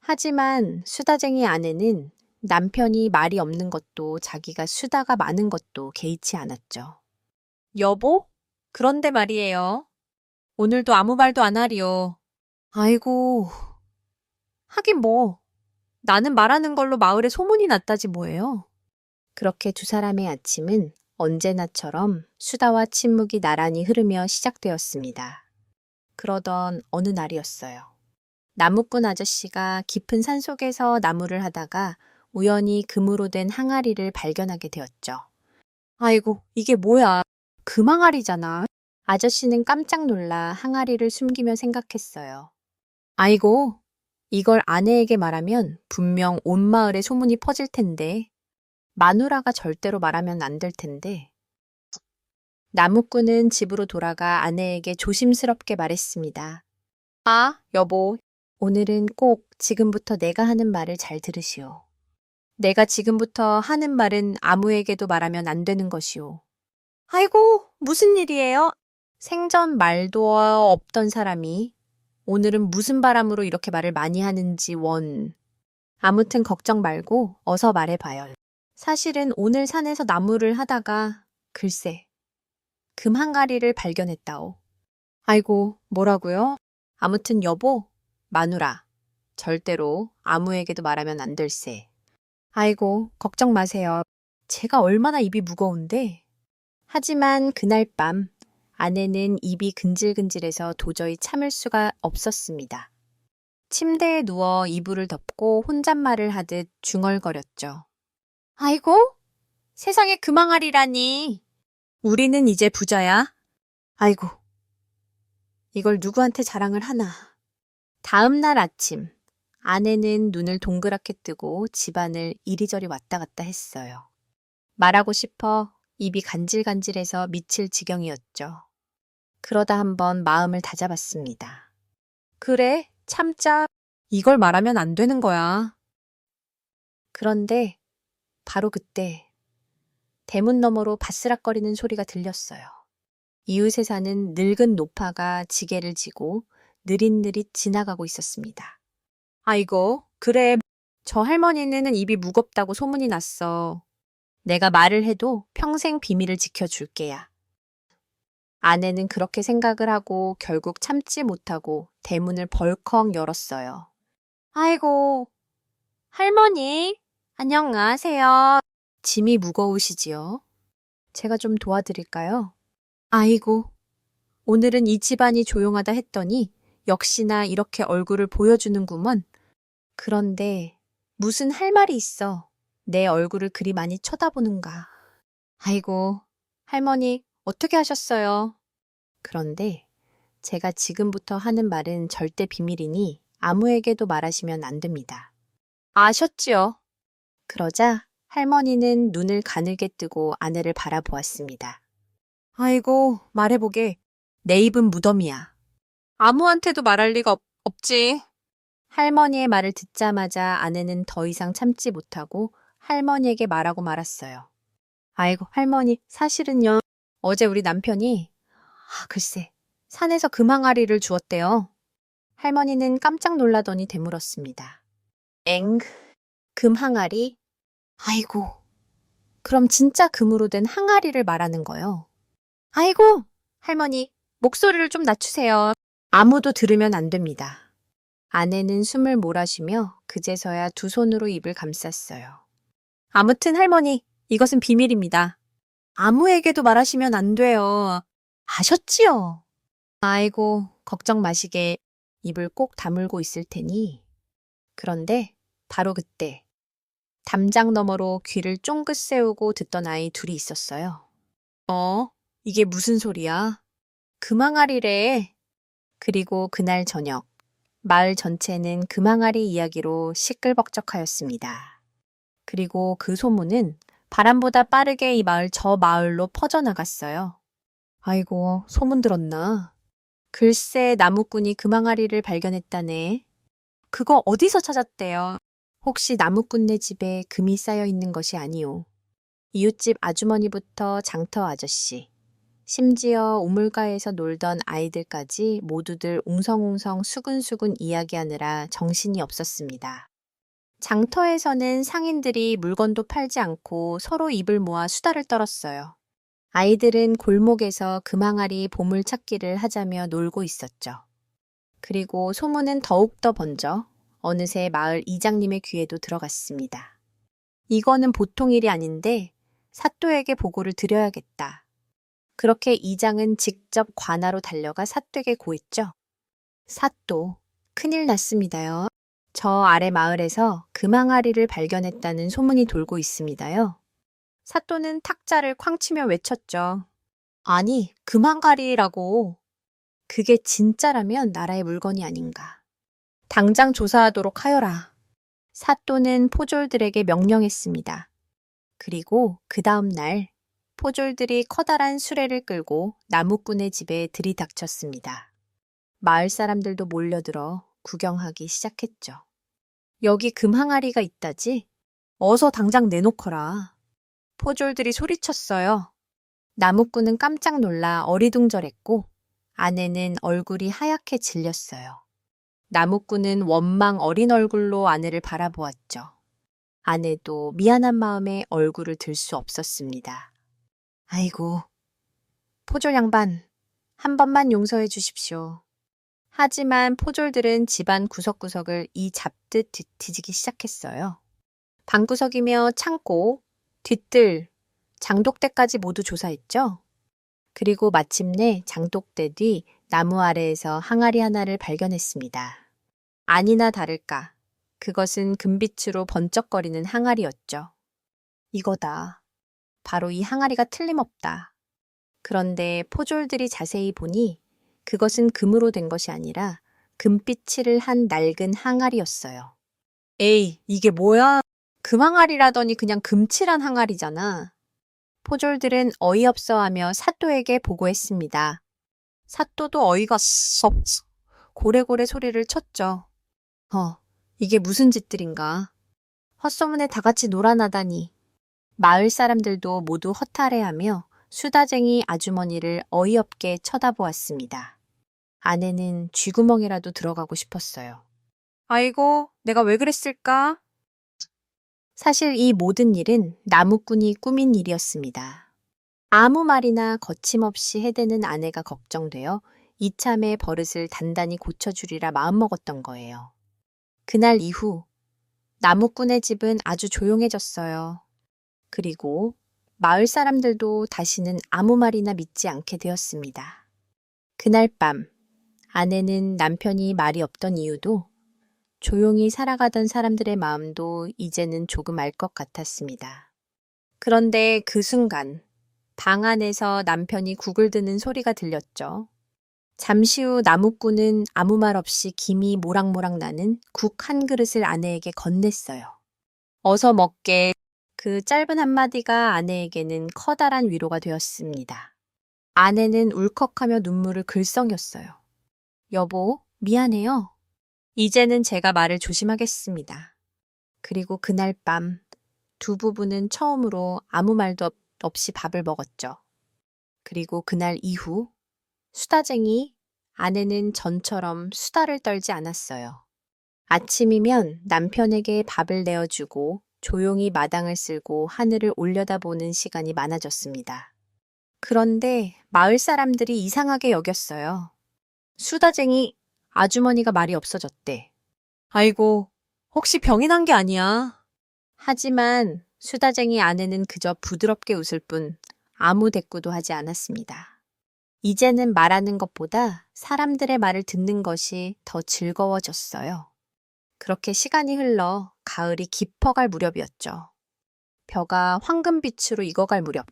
하지만 수다쟁이 아내는 남편이 말이 없는 것도 자기가 수다가 많은 것도 개의치 않았죠. 여보? 그런데 말이에요. 오늘도 아무 말도 안 하리요. 아이고, 하긴 뭐, 나는 말하는 걸로 마을에 소문이 났다지 뭐예요. 그렇게 두 사람의 아침은 언제나처럼 수다와 침묵이 나란히 흐르며 시작되었습니다. 그러던 어느 날이었어요. 나무꾼 아저씨가 깊은 산속에서 나무를 하다가 우연히 금으로 된 항아리를 발견하게 되었죠. 아이고, 이게 뭐야? 금 항아리잖아. 아저씨는 깜짝 놀라 항아리를 숨기며 생각했어요. 아이고, 이걸 아내에게 말하면 분명 온 마을에 소문이 퍼질 텐데. 마누라가 절대로 말하면 안 될 텐데. 나무꾼은 집으로 돌아가 아내에게 조심스럽게 말했습니다. 여보, 오늘은 꼭 지금부터 내가 하는 말을 잘 들으시오. 내가 지금부터 하는 말은 아무에게도 말하면 안 되는 것이오. 아이고, 무슨 일이에요? 생전 말도 없던 사람이 오늘은 무슨 바람으로 이렇게 말을 많이 하는지 아무튼 걱정 말고 어서 말해봐요. 사실은 오늘 산에서 나무를 하다가 글쎄, 금 항아리를 발견했다오. 아이고, 뭐라고요? 아무튼 여보, 마누라, 절대로 아무에게도 말하면 안 될세. 아이고, 걱정 마세요. 제가 얼마나 입이 무거운데. 하지만 그날 밤 아내는 입이 근질근질해서 도저히 참을 수가 없었습니다. 침대에 누워 이불을 덮고 혼잣말을 하듯 중얼거렸죠. 아이고, 세상에 금항아리라니. 우리는 이제 부자야. 아이고, 이걸 누구한테 자랑을 하나. 다음 날 아침, 아내는 눈을 동그랗게 뜨고 집안을 이리저리 왔다 갔다 했어요. 말하고 싶어 입이 간질간질해서 미칠 지경이었죠. 그러다 한번 마음을 다잡았습니다. 그래, 참자. 이걸 말하면 안 되는 거야. 그런데 바로 그때 대문 너머로 바스락거리는 소리가 들렸어요. 이웃에 사는 늙은 노파가 지게를 지고 느릿느릿 지나가고 있었습니다. 아이고, 그래. 저 할머니는 입이 무겁다고 소문이 났어. 내가 말을 해도 평생 비밀을 지켜줄게야. 아내는 그렇게 생각을 하고 결국 참지 못하고 대문을 벌컥 열었어요. 아이고, 할머니, 안녕하세요. 짐이 무거우시지요? 제가 좀 도와드릴까요? 아이고, 오늘은 이 집안이 조용하다 했더니 역시나 이렇게 얼굴을 보여주는구먼. 그런데 무슨 할 말이 있어. 내 얼굴을 그리 많이 쳐다보는가. 아이고, 할머니, 어떻게 하셨어요? 그런데 제가 지금부터 하는 말은 절대 비밀이니 아무에게도 말하시면 안 됩니다. 아셨지요? 그러자 할머니는 눈을 가늘게 뜨고 아내를 바라보았습니다. 아이고, 말해보게. 내 입은 무덤이야. 아무한테도 말할 리가 없지. 할머니의 말을 듣자마자 아내는 더 이상 참지 못하고 할머니에게 말하고 말았어요. 아이고, 할머니, 사실은요. 어제 우리 남편이, 글쎄, 산에서 금항아리를 주었대요. 할머니는 깜짝 놀라더니 되물었습니다. 엥, 금항아리? 아이고, 그럼 진짜 금으로 된 항아리를 말하는 거요. 아이고, 할머니, 목소리를 좀 낮추세요. 아무도 들으면 안 됩니다. 아내는 숨을 몰아쉬며 그제서야 두 손으로 입을 감쌌어요. 아무튼 할머니, 이것은 비밀입니다. 아무에게도 말하시면 안 돼요. 아셨지요? 아이고, 걱정 마시게 입을 꼭 다물고 있을 테니. 그런데 바로 그때 담장 너머로 귀를 쫑긋 세우고 듣던 아이 둘이 있었어요. 이게 무슨 소리야? 금항아리래. 그리고 그날 저녁, 마을 전체는 금항아리 이야기로 시끌벅적하였습니다. 그리고 그 소문은 바람보다 빠르게 이 마을 저 마을로 퍼져나갔어요. 아이고, 소문 들었나? 글쎄 나무꾼이 금항아리를 발견했다네. 그거 어디서 찾았대요? 혹시 나무꾼네 집에 금이 쌓여 있는 것이 아니오. 이웃집 아주머니부터 장터 아저씨, 심지어 우물가에서 놀던 아이들까지 모두들 웅성웅성 수근수근 이야기하느라 정신이 없었습니다. 장터에서는 상인들이 물건도 팔지 않고 서로 입을 모아 수다를 떨었어요. 아이들은 골목에서 금항아리 보물찾기를 하자며 놀고 있었죠. 그리고 소문은 더욱더 번져 어느새 마을 이장님의 귀에도 들어갔습니다. 이거는 보통 일이 아닌데 사또에게 보고를 드려야겠다. 그렇게 이장은 직접 관하로 달려가 사또에게 고했죠. 사또, 큰일 났습니다요. 저 아래 마을에서 금항아리를 발견했다는 소문이 돌고 있습니다요. 사또는 탁자를 쾅 치며 외쳤죠. 아니, 금항아리라고. 그게 진짜라면 나라의 물건이 아닌가. 당장 조사하도록 하여라. 사또는 포졸들에게 명령했습니다. 그리고 그 다음 날 포졸들이 커다란 수레를 끌고 나무꾼의 집에 들이닥쳤습니다. 마을 사람들도 몰려들어 구경하기 시작했죠. 여기 금항아리가 있다지? 어서 당장 내놓거라. 포졸들이 소리쳤어요. 나무꾼은 깜짝 놀라 어리둥절했고 아내는 얼굴이 하얗게 질렸어요. 나무꾼은 원망 어린 얼굴로 아내를 바라보았죠. 아내도 미안한 마음에 얼굴을 들 수 없었습니다. 아이고, 포졸 양반, 한 번만 용서해 주십시오. 하지만 포졸들은 집안 구석구석을 이 잡듯 뒤지기 시작했어요. 방구석이며 창고, 뒤뜰, 장독대까지 모두 조사했죠. 그리고 마침내 장독대 뒤 나무 아래에서 항아리 하나를 발견했습니다. 아니나 다를까, 그것은 금빛으로 번쩍거리는 항아리였죠. 이거다. 바로 이 항아리가 틀림없다. 그런데 포졸들이 자세히 보니 그것은 금으로 된 것이 아니라 금빛 칠을 한 낡은 항아리였어요. 에이, 이게 뭐야? 금항아리라더니 그냥 금칠한 항아리잖아. 포졸들은 어이없어하며 사또에게 보고했습니다. 사또도 어이가 썩 고래고래 소리를 쳤죠. 이게 무슨 짓들인가. 헛소문에 다 같이 놀아나다니. 마을 사람들도 모두 허탈해하며 수다쟁이 아주머니를 어이없게 쳐다보았습니다. 아내는 쥐구멍이라도 들어가고 싶었어요. 아이고, 내가 왜 그랬을까? 사실 이 모든 일은 나무꾼이 꾸민 일이었습니다. 아무 말이나 거침없이 해대는 아내가 걱정되어 이참에 버릇을 단단히 고쳐주리라 마음먹었던 거예요. 그날 이후 나무꾼의 집은 아주 조용해졌어요. 그리고 마을 사람들도 다시는 아무 말이나 믿지 않게 되었습니다. 그날 밤 아내는 남편이 말이 없던 이유도 조용히 살아가던 사람들의 마음도 이제는 조금 알 것 같았습니다. 그런데 그 순간 방 안에서 남편이 국을 드는 소리가 들렸죠. 잠시 후 나무꾼은 아무 말 없이 김이 모락모락 나는 국 한 그릇을 아내에게 건넸어요. 어서 먹게. 그 짧은 한마디가 아내에게는 커다란 위로가 되었습니다. 아내는 울컥하며 눈물을 글썽였어요. 여보, 미안해요. 이제는 제가 말을 조심하겠습니다. 그리고 그날 밤 두 부부는 처음으로 아무 말도 없이 밥을 먹었죠. 그리고 그날 이후 수다쟁이 아내는 전처럼 수다를 떨지 않았어요. 아침이면 남편에게 밥을 내어주고 조용히 마당을 쓸고 하늘을 올려다보는 시간이 많아졌습니다. 그런데 마을 사람들이 이상하게 여겼어요. 수다쟁이 아주머니가 말이 없어졌대. 아이고, 혹시 병이 난 게 아니야? 하지만 수다쟁이 아내는 그저 부드럽게 웃을 뿐 아무 대꾸도 하지 않았습니다. 이제는 말하는 것보다 사람들의 말을 듣는 것이 더 즐거워졌어요. 그렇게 시간이 흘러 가을이 깊어갈 무렵이었죠. 벼가 황금빛으로 익어갈 무렵.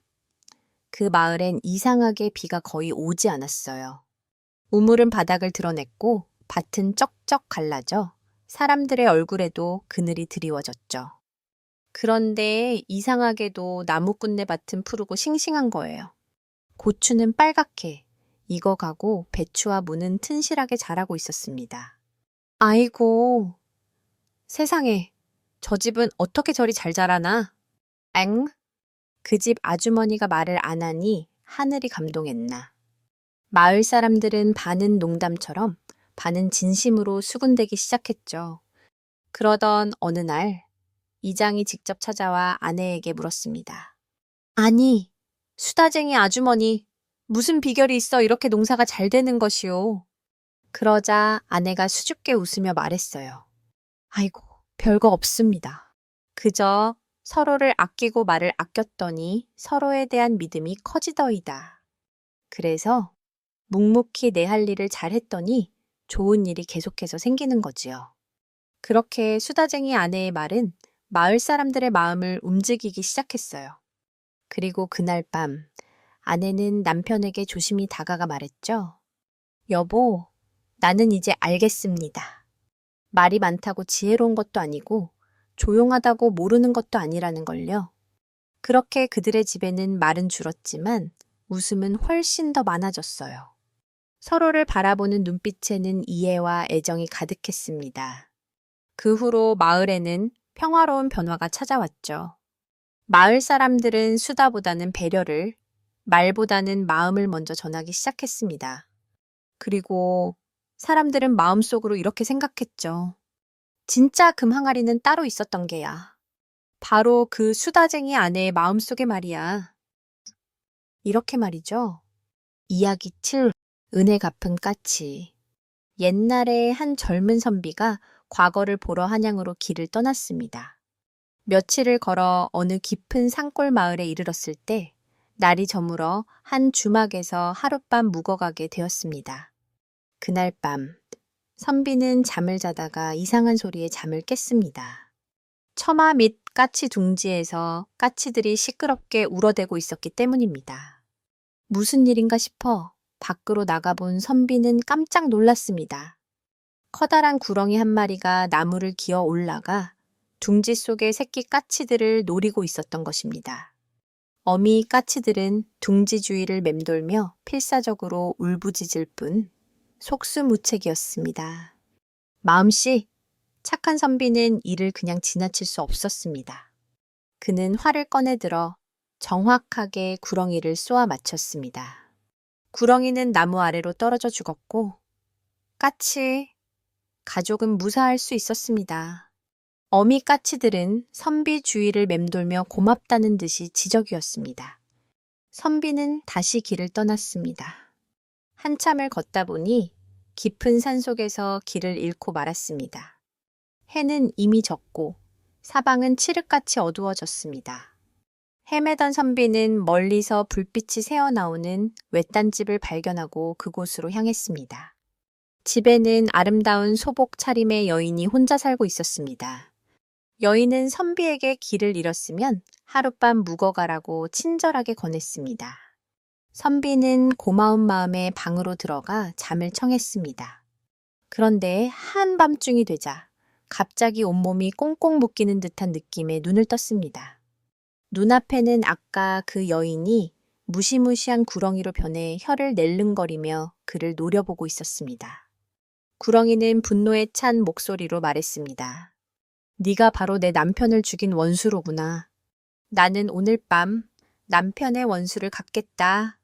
그 마을엔 이상하게 비가 거의 오지 않았어요. 우물은 바닥을 드러냈고 밭은 쩍쩍 갈라져 사람들의 얼굴에도 그늘이 드리워졌죠. 그런데 이상하게도 나무꾼네 밭은 푸르고 싱싱한 거예요. 고추는 빨갛게 익어가고 배추와 무는 튼실하게 자라고 있었습니다. 아이고, 세상에, 저 집은 어떻게 저리 잘 자라나? 엥? 그 집 아주머니가 말을 안 하니 하늘이 감동했나. 마을 사람들은 반은 농담처럼 반은 진심으로 수군대기 시작했죠. 그러던 어느 날 이장이 직접 찾아와 아내에게 물었습니다. 아니, 수다쟁이 아주머니, 무슨 비결이 있어 이렇게 농사가 잘 되는 것이오? 그러자 아내가 수줍게 웃으며 말했어요. 아이고, 별거 없습니다. 그저 서로를 아끼고 말을 아꼈더니 서로에 대한 믿음이 커지더이다. 그래서 묵묵히 내 할 일을 잘했더니 좋은 일이 계속해서 생기는 거지요. 그렇게 수다쟁이 아내의 말은 마을 사람들의 마음을 움직이기 시작했어요. 그리고 그날 밤 아내는 남편에게 조심히 다가가 말했죠. 여보, 나는 이제 알겠습니다. 말이 많다고 지혜로운 것도 아니고 조용하다고 모르는 것도 아니라는 걸요. 그렇게 그들의 집에는 말은 줄었지만 웃음은 훨씬 더 많아졌어요. 서로를 바라보는 눈빛에는 이해와 애정이 가득했습니다. 그 후로 마을에는 평화로운 변화가 찾아왔죠. 마을 사람들은 수다보다는 배려를, 말보다는 마음을 먼저 전하기 시작했습니다. 그리고 사람들은 마음속으로 이렇게 생각했죠. 진짜 금항아리는 따로 있었던 게야. 바로 그 수다쟁이 아내의 마음속에 말이야. 이렇게 말이죠. 이야기 7. 은혜 갚은 까치. 옛날에 한 젊은 선비가 과거를 보러 한양으로 길을 떠났습니다. 며칠을 걸어 어느 깊은 산골 마을에 이르렀을 때 날이 저물어 한 주막에서 하룻밤 묵어가게 되었습니다. 그날 밤 선비는 잠을 자다가 이상한 소리에 잠을 깼습니다. 처마 및 까치 둥지에서 까치들이 시끄럽게 울어대고 있었기 때문입니다. 무슨 일인가 싶어 밖으로 나가본 선비는 깜짝 놀랐습니다. 커다란 구렁이 한 마리가 나무를 기어 올라가 둥지 속의 새끼 까치들을 노리고 있었던 것입니다. 어미 까치들은 둥지 주위를 맴돌며 필사적으로 울부짖을 뿐 속수무책이었습니다. 마음씨, 착한 선비는 이를 그냥 지나칠 수 없었습니다. 그는 활을 꺼내들어 정확하게 구렁이를 쏘아 맞췄습니다. 구렁이는 나무 아래로 떨어져 죽었고 까치, 가족은 무사할 수 있었습니다. 어미 까치들은 선비 주위를 맴돌며 고맙다는 듯이 지적이었습니다. 선비는 다시 길을 떠났습니다. 한참을 걷다 보니 깊은 산속에서 길을 잃고 말았습니다. 해는 이미 졌고 사방은 칠흑같이 어두워졌습니다. 헤매던 선비는 멀리서 불빛이 새어나오는 외딴 집을 발견하고 그곳으로 향했습니다. 집에는 아름다운 소복 차림의 여인이 혼자 살고 있었습니다. 여인은 선비에게 길을 잃었으면 하룻밤 묵어가라고 친절하게 권했습니다. 선비는 고마운 마음에 방으로 들어가 잠을 청했습니다. 그런데 한밤중이 되자 갑자기 온몸이 꽁꽁 묶이는 듯한 느낌에 눈을 떴습니다. 눈앞에는 아까 그 여인이 무시무시한 구렁이로 변해 혀를 낼름거리며 그를 노려보고 있었습니다. 구렁이는 분노에 찬 목소리로 말했습니다. 네가 바로 내 남편을 죽인 원수로구나. 나는 오늘 밤 남편의 원수를 갚겠다.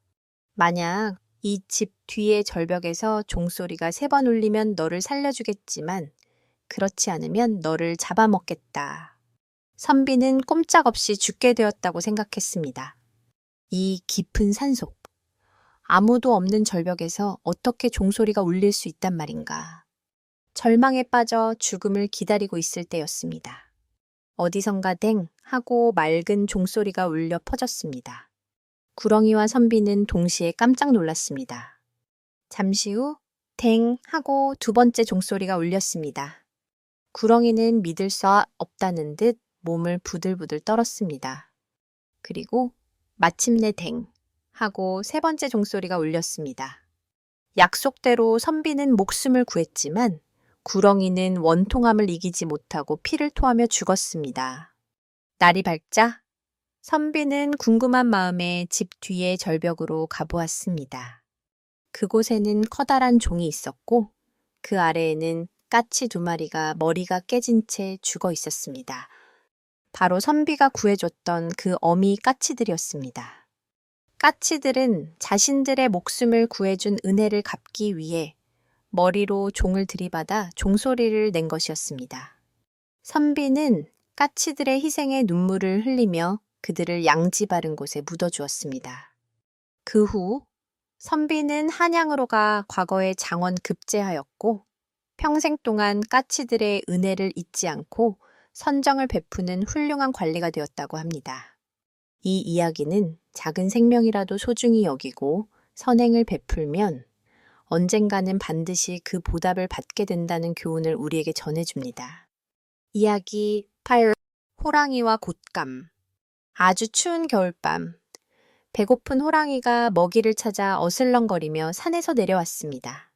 만약 이 집 뒤의 절벽에서 종소리가 3번 울리면 너를 살려주겠지만 그렇지 않으면 너를 잡아먹겠다. 선비는 꼼짝없이 죽게 되었다고 생각했습니다. 이 깊은 산속, 아무도 없는 절벽에서 어떻게 종소리가 울릴 수 있단 말인가. 절망에 빠져 죽음을 기다리고 있을 때였습니다. 어디선가 댕 하고 맑은 종소리가 울려 퍼졌습니다. 구렁이와 선비는 동시에 깜짝 놀랐습니다. 잠시 후 댕 하고 2번째 종소리가 울렸습니다. 구렁이는 믿을 수 없다는 듯 몸을 부들부들 떨었습니다. 그리고 마침내 댕 하고 3번째 종소리가 울렸습니다. 약속대로 선비는 목숨을 구했지만 구렁이는 원통함을 이기지 못하고 피를 토하며 죽었습니다. 날이 밝자 선비는 궁금한 마음에 집 뒤의 절벽으로 가보았습니다. 그곳에는 커다란 종이 있었고 그 아래에는 까치 2마리가 머리가 깨진 채 죽어 있었습니다. 바로 선비가 구해줬던 그 어미 까치들이었습니다. 까치들은 자신들의 목숨을 구해준 은혜를 갚기 위해 머리로 종을 들이받아 종소리를 낸 것이었습니다. 선비는 까치들의 희생에 눈물을 흘리며 그들을 양지 바른 곳에 묻어주었습니다. 그 후 선비는 한양으로 가 과거의 장원 급제하였고 평생 동안 까치들의 은혜를 잊지 않고 선정을 베푸는 훌륭한 관리가 되었다고 합니다. 이 이야기는 작은 생명이라도 소중히 여기고 선행을 베풀면 언젠가는 반드시 그 보답을 받게 된다는 교훈을 우리에게 전해줍니다. 이야기 8. 호랑이와 곶감. 아주 추운 겨울밤, 배고픈 호랑이가 먹이를 찾아 어슬렁거리며 산에서 내려왔습니다.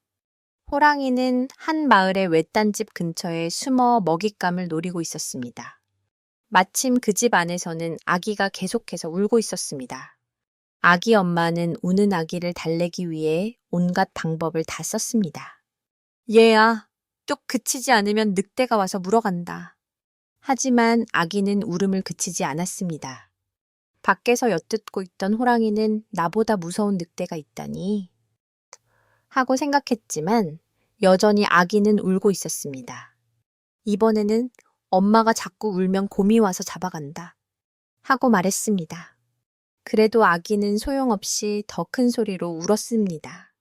호랑이는 한 마을의 외딴집 근처에 숨어 먹잇감을 노리고 있었습니다. 마침 그 집 안에서는 아기가 계속해서 울고 있었습니다. 아기 엄마는 우는 아기를 달래기 위해 온갖 방법을 다 썼습니다. 얘야, 뚝 그치지 않으면 늑대가 와서 물어간다. 하지만 아기는 울음을 그치지 않았습니다. 밖에서 엿듣고 있던 호랑이는 나보다 무서운 늑대가 있다니 하고 생각했지만 여전히 아기는 울고 있었습니다. 이번에는 엄마가 자꾸 울면 곰이 와서 잡아간다 하고 말했습니다. 그래도 아기는 소용없이 더 큰 소리로 울었습니다.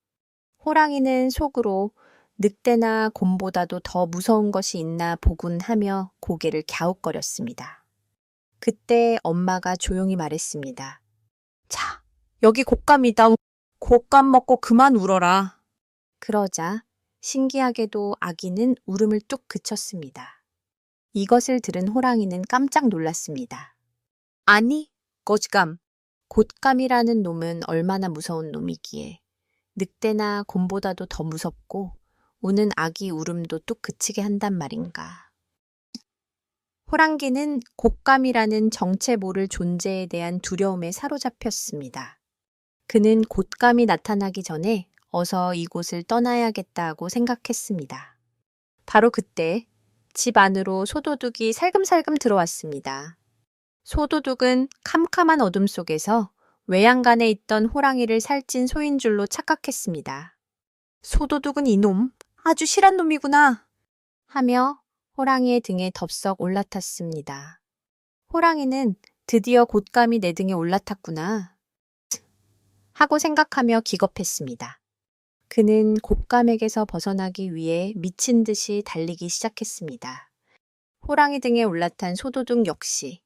호랑이는 속으로 늑대나 곰보다도 더 무서운 것이 있나 보군 하며 고개를 갸웃거렸습니다. 그때 엄마가 조용히 말했습니다. 자, 여기 곶감이다. 곶감 먹고 그만 울어라. 그러자 신기하게도 아기는 울음을 뚝 그쳤습니다. 이것을 들은 호랑이는 깜짝 놀랐습니다. 아니, 곶감. 곶감이라는 놈은 얼마나 무서운 놈이기에 늑대나 곰보다도 더 무섭고 우는 아기 울음도 뚝 그치게 한단 말인가. 호랑이는 곶감이라는 정체 모를 존재에 대한 두려움에 사로잡혔습니다. 그는 곶감이 나타나기 전에 어서 이곳을 떠나야겠다고 생각했습니다. 바로 그때 집 안으로 소도둑이 살금살금 들어왔습니다. 소도둑은 캄캄한 어둠 속에서 외양간에 있던 호랑이를 살찐 소인 줄로 착각했습니다. 소도둑은 이놈, 아주 실한 놈이구나. 하며 호랑이의 등에 덥석 올라탔습니다. 호랑이는 드디어 곶감이 내 등에 올라탔구나 하고 생각하며 기겁했습니다. 그는 곶감에게서 벗어나기 위해 미친 듯이 달리기 시작했습니다. 호랑이 등에 올라탄 소도둑 역시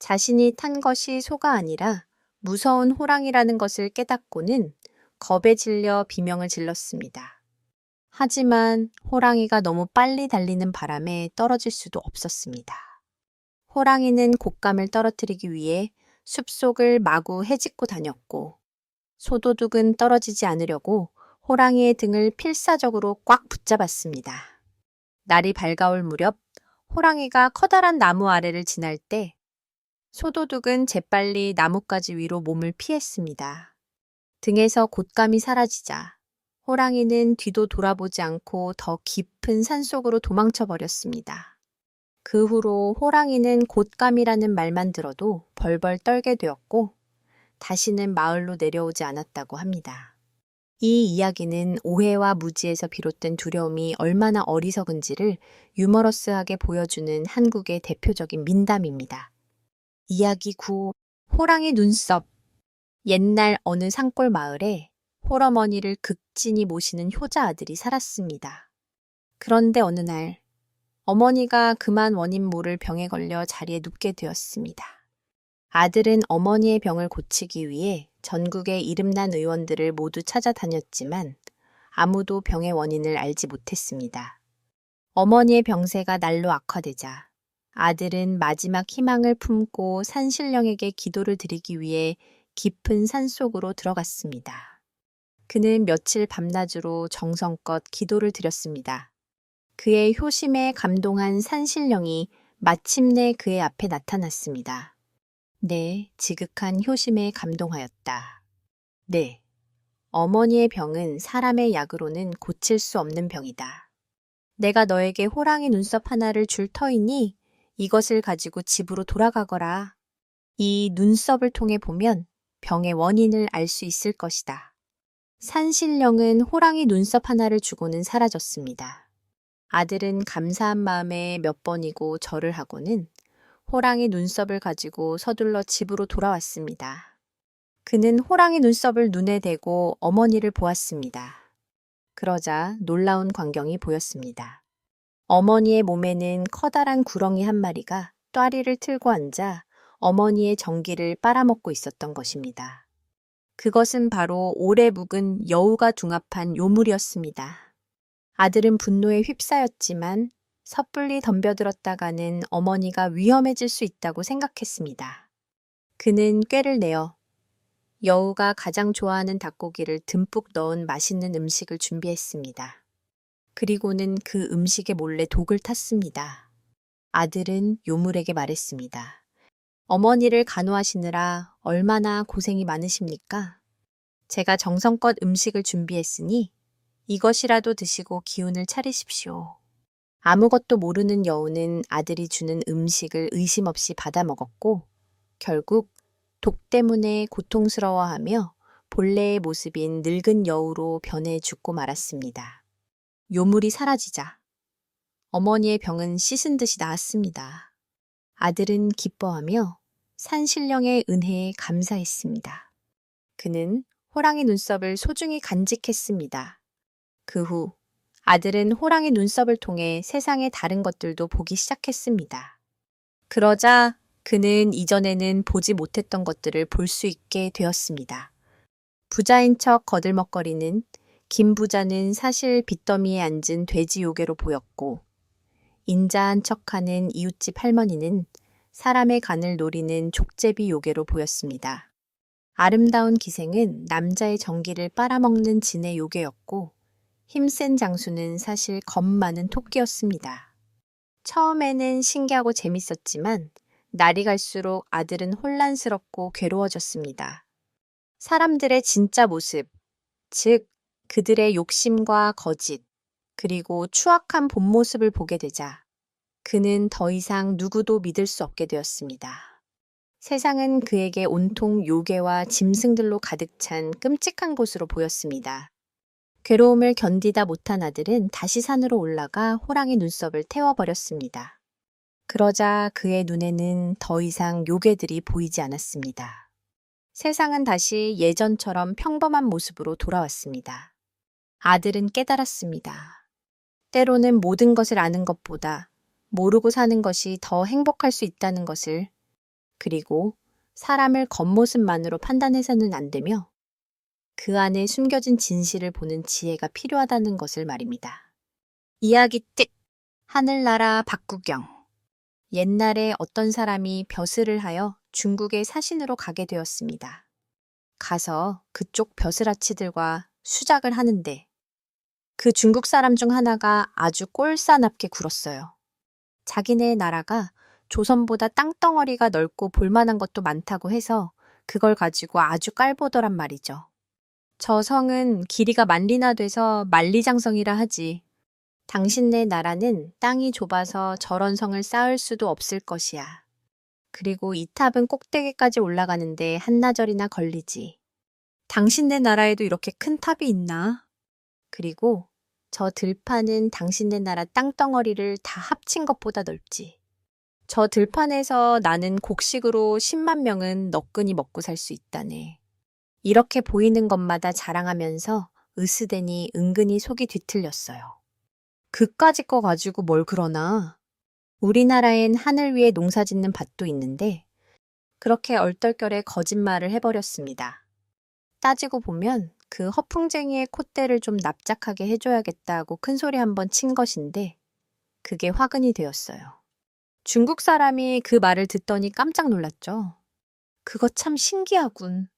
자신이 탄 것이 소가 아니라 무서운 호랑이라는 것을 깨닫고는 겁에 질려 비명을 질렀습니다. 하지만 호랑이가 너무 빨리 달리는 바람에 떨어질 수도 없었습니다. 호랑이는 곶감을 떨어뜨리기 위해 숲속을 마구 헤집고 다녔고 소도둑은 떨어지지 않으려고 호랑이의 등을 필사적으로 꽉 붙잡았습니다. 날이 밝아올 무렵 호랑이가 커다란 나무 아래를 지날 때 소도둑은 재빨리 나뭇가지 위로 몸을 피했습니다. 등에서 곶감이 사라지자 호랑이는 뒤도 돌아보지 않고 더 깊은 산속으로 도망쳐 버렸습니다. 그 후로 호랑이는 곶감이라는 말만 들어도 벌벌 떨게 되었고 다시는 마을로 내려오지 않았다고 합니다. 이 이야기는 오해와 무지에서 비롯된 두려움이 얼마나 어리석은지를 유머러스하게 보여주는 한국의 대표적인 민담입니다. 이야기 9. 호랑이 눈썹. 옛날 어느 산골 마을에 홀어머니를 극진히 모시는 효자 아들이 살았습니다. 그런데 어느 날 어머니가 그만 원인 모를 병에 걸려 자리에 눕게 되었습니다. 아들은 어머니의 병을 고치기 위해 전국의 이름난 의원들을 모두 찾아다녔지만 아무도 병의 원인을 알지 못했습니다. 어머니의 병세가 날로 악화되자 아들은 마지막 희망을 품고 산신령에게 기도를 드리기 위해 깊은 산속으로 들어갔습니다. 그는 며칠 밤낮으로 정성껏 기도를 드렸습니다. 그의 효심에 감동한 산신령이 마침내 그의 앞에 나타났습니다. 네, 지극한 효심에 감동하였다. 네, 어머니의 병은 사람의 약으로는 고칠 수 없는 병이다. 내가 너에게 호랑이 눈썹 하나를 줄 터이니 이것을 가지고 집으로 돌아가거라. 이 눈썹을 통해 보면 병의 원인을 알 수 있을 것이다. 산신령은 호랑이 눈썹 하나를 주고는 사라졌습니다. 아들은 감사한 마음에 몇 번이고 절을 하고는 호랑이 눈썹을 가지고 서둘러 집으로 돌아왔습니다. 그는 호랑이 눈썹을 눈에 대고 어머니를 보았습니다. 그러자 놀라운 광경이 보였습니다. 어머니의 몸에는 커다란 구렁이 한 마리가 또아리를 틀고 앉아 어머니의 전기를 빨아먹고 있었던 것입니다. 그것은 바로 오래 묵은 여우가 둥합한 요물이었습니다. 아들은 분노에 휩싸였지만 섣불리 덤벼들었다가는 어머니가 위험해질 수 있다고 생각했습니다. 그는 꾀를 내어 여우가 가장 좋아하는 닭고기를 듬뿍 넣은 맛있는 음식을 준비했습니다. 그리고는 그 음식에 몰래 독을 탔습니다. 아들은 요물에게 말했습니다. 어머니를 간호하시느라 얼마나 고생이 많으십니까? 제가 정성껏 음식을 준비했으니 이것이라도 드시고 기운을 차리십시오. 아무것도 모르는 여우는 아들이 주는 음식을 의심 없이 받아 먹었고 결국 독 때문에 고통스러워하며 본래의 모습인 늙은 여우로 변해 죽고 말았습니다. 요물이 사라지자 어머니의 병은 씻은 듯이 나았습니다. 아들은 기뻐하며 산신령의 은혜에 감사했습니다. 그는 호랑이 눈썹을 소중히 간직했습니다. 그 후 아들은 호랑이 눈썹을 통해 세상의 다른 것들도 보기 시작했습니다. 그러자 그는 이전에는 보지 못했던 것들을 볼 수 있게 되었습니다. 부자인 척 거들먹거리는 김 부자는 사실 빚더미에 앉은 돼지 요괴로 보였고 인자한 척하는 이웃집 할머니는 사람의 간을 노리는 족제비 요괴로 보였습니다. 아름다운 기생은 남자의 정기를 빨아먹는 진의 요괴였고 힘센 장수는 사실 겁 많은 토끼였습니다. 처음에는 신기하고 재밌었지만 날이 갈수록 아들은 혼란스럽고 괴로워졌습니다. 사람들의 진짜 모습, 즉 그들의 욕심과 거짓, 그리고 추악한 본 모습을 보게 되자 그는 더 이상 누구도 믿을 수 없게 되었습니다. 세상은 그에게 온통 요괴와 짐승들로 가득 찬 끔찍한 곳으로 보였습니다. 괴로움을 견디다 못한 아들은 다시 산으로 올라가 호랑이 눈썹을 태워버렸습니다. 그러자 그의 눈에는 더 이상 요괴들이 보이지 않았습니다. 세상은 다시 예전처럼 평범한 모습으로 돌아왔습니다. 아들은 깨달았습니다. 때로는 모든 것을 아는 것보다 모르고 사는 것이 더 행복할 수 있다는 것을, 그리고 사람을 겉모습만으로 판단해서는 안 되며 그 안에 숨겨진 진실을 보는 지혜가 필요하다는 것을 말입니다. 이야기 끝! 하늘나라 박구경. 옛날에 어떤 사람이 벼슬을 하여 중국의 사신으로 가게 되었습니다. 가서 그쪽 벼슬아치들과 수작을 하는데 그 중국 사람 중 하나가 아주 꼴싸납게 굴었어요. 자기네 나라가 조선보다 땅덩어리가 넓고 볼만한 것도 많다고 해서 그걸 가지고 아주 깔보더란 말이죠. 저 성은 길이가 만리나 돼서 만리장성이라 하지. 당신네 나라는 땅이 좁아서 저런 성을 쌓을 수도 없을 것이야. 그리고 이 탑은 꼭대기까지 올라가는데 한나절이나 걸리지. 당신네 나라에도 이렇게 큰 탑이 있나? 그리고 저 들판은 당신네 나라 땅덩어리를 다 합친 것보다 넓지. 저 들판에서 나는 곡식으로 10만 명은 너끈히 먹고 살 수 있다네. 이렇게 보이는 것마다 자랑하면서 으스대니 은근히 속이 뒤틀렸어요. 그까짓 거 가지고 뭘 그러나? 우리나라엔 하늘 위에 농사 짓는 밭도 있는데 그렇게 얼떨결에 거짓말을 해버렸습니다. 따지고 보면 그 허풍쟁이의 콧대를 좀 납작하게 해줘야겠다고 큰소리 한번 친 것인데 그게 화근이 되었어요. 중국 사람이 그 말을 듣더니 깜짝 놀랐죠. 그거 참 신기하군.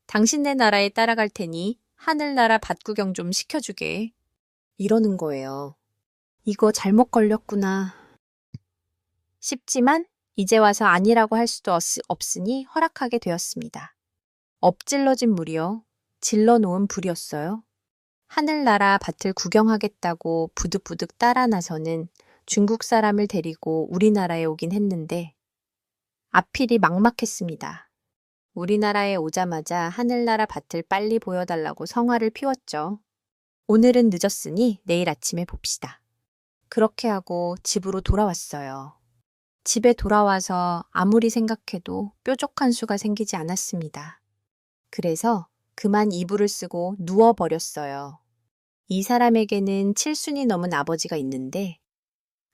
당신네 나라에 따라갈 테니 하늘나라 밭 구경 좀 시켜주게. 이러는 거예요. 이거 잘못 걸렸구나. 싶지만 이제 와서 아니라고 할 수도 없으니 허락하게 되었습니다. 엎질러진 물이요. 질러놓은 불이었어요. 하늘나라 밭을 구경하겠다고 부득부득 따라 나서는 중국 사람을 데리고 우리나라에 오긴 했는데 앞길이 막막했습니다. 우리나라에 오자마자 하늘나라 밭을 빨리 보여달라고 성화를 피웠죠. 오늘은 늦었으니 내일 아침에 봅시다. 그렇게 하고 집으로 돌아왔어요. 집에 돌아와서 아무리 생각해도 뾰족한 수가 생기지 않았습니다. 그래서 그만 이불을 쓰고 누워버렸어요. 이 사람에게는 7순이 넘은 아버지가 있는데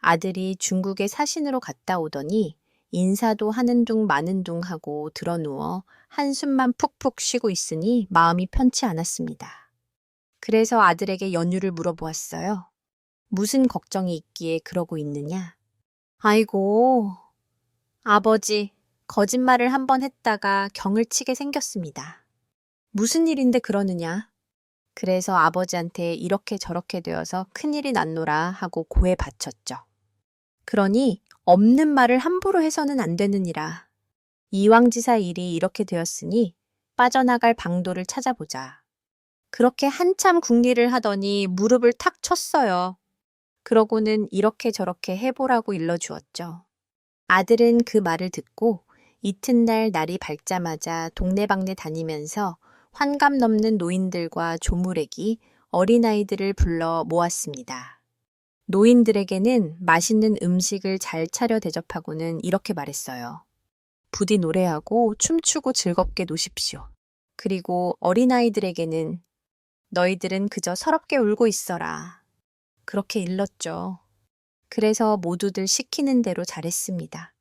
아들이 중국에 사신으로 갔다 오더니 인사도 하는 둥 마는 둥 하고 드러누워 한숨만 푹푹 쉬고 있으니 마음이 편치 않았습니다. 그래서 아들에게 연유를 물어보았어요. 무슨 걱정이 있기에 그러고 있느냐? 아이고, 아버지, 거짓말을 한번 했다가 경을 치게 생겼습니다. 무슨 일인데 그러느냐? 그래서 아버지한테 이렇게 저렇게 되어서 큰일이 났노라 하고 고해 바쳤죠. 그러니 없는 말을 함부로 해서는 안 되느니라. 이왕지사 일이 이렇게 되었으니 빠져나갈 방도를 찾아보자. 그렇게 한참 궁리를 하더니 무릎을 탁 쳤어요. 그러고는 이렇게 저렇게 해보라고 일러주었죠. 아들은 그 말을 듣고 이튿날 날이 밝자마자 동네방네 다니면서 환갑 넘는 노인들과 조무래기, 어린아이들을 불러 모았습니다. 노인들에게는 맛있는 음식을 잘 차려 대접하고는 이렇게 말했어요. 부디 노래하고 춤추고 즐겁게 노십시오. 그리고 어린아이들에게는 너희들은 그저 서럽게 울고 있어라. 그렇게 일렀죠. 그래서 모두들 시키는 대로 잘했습니다.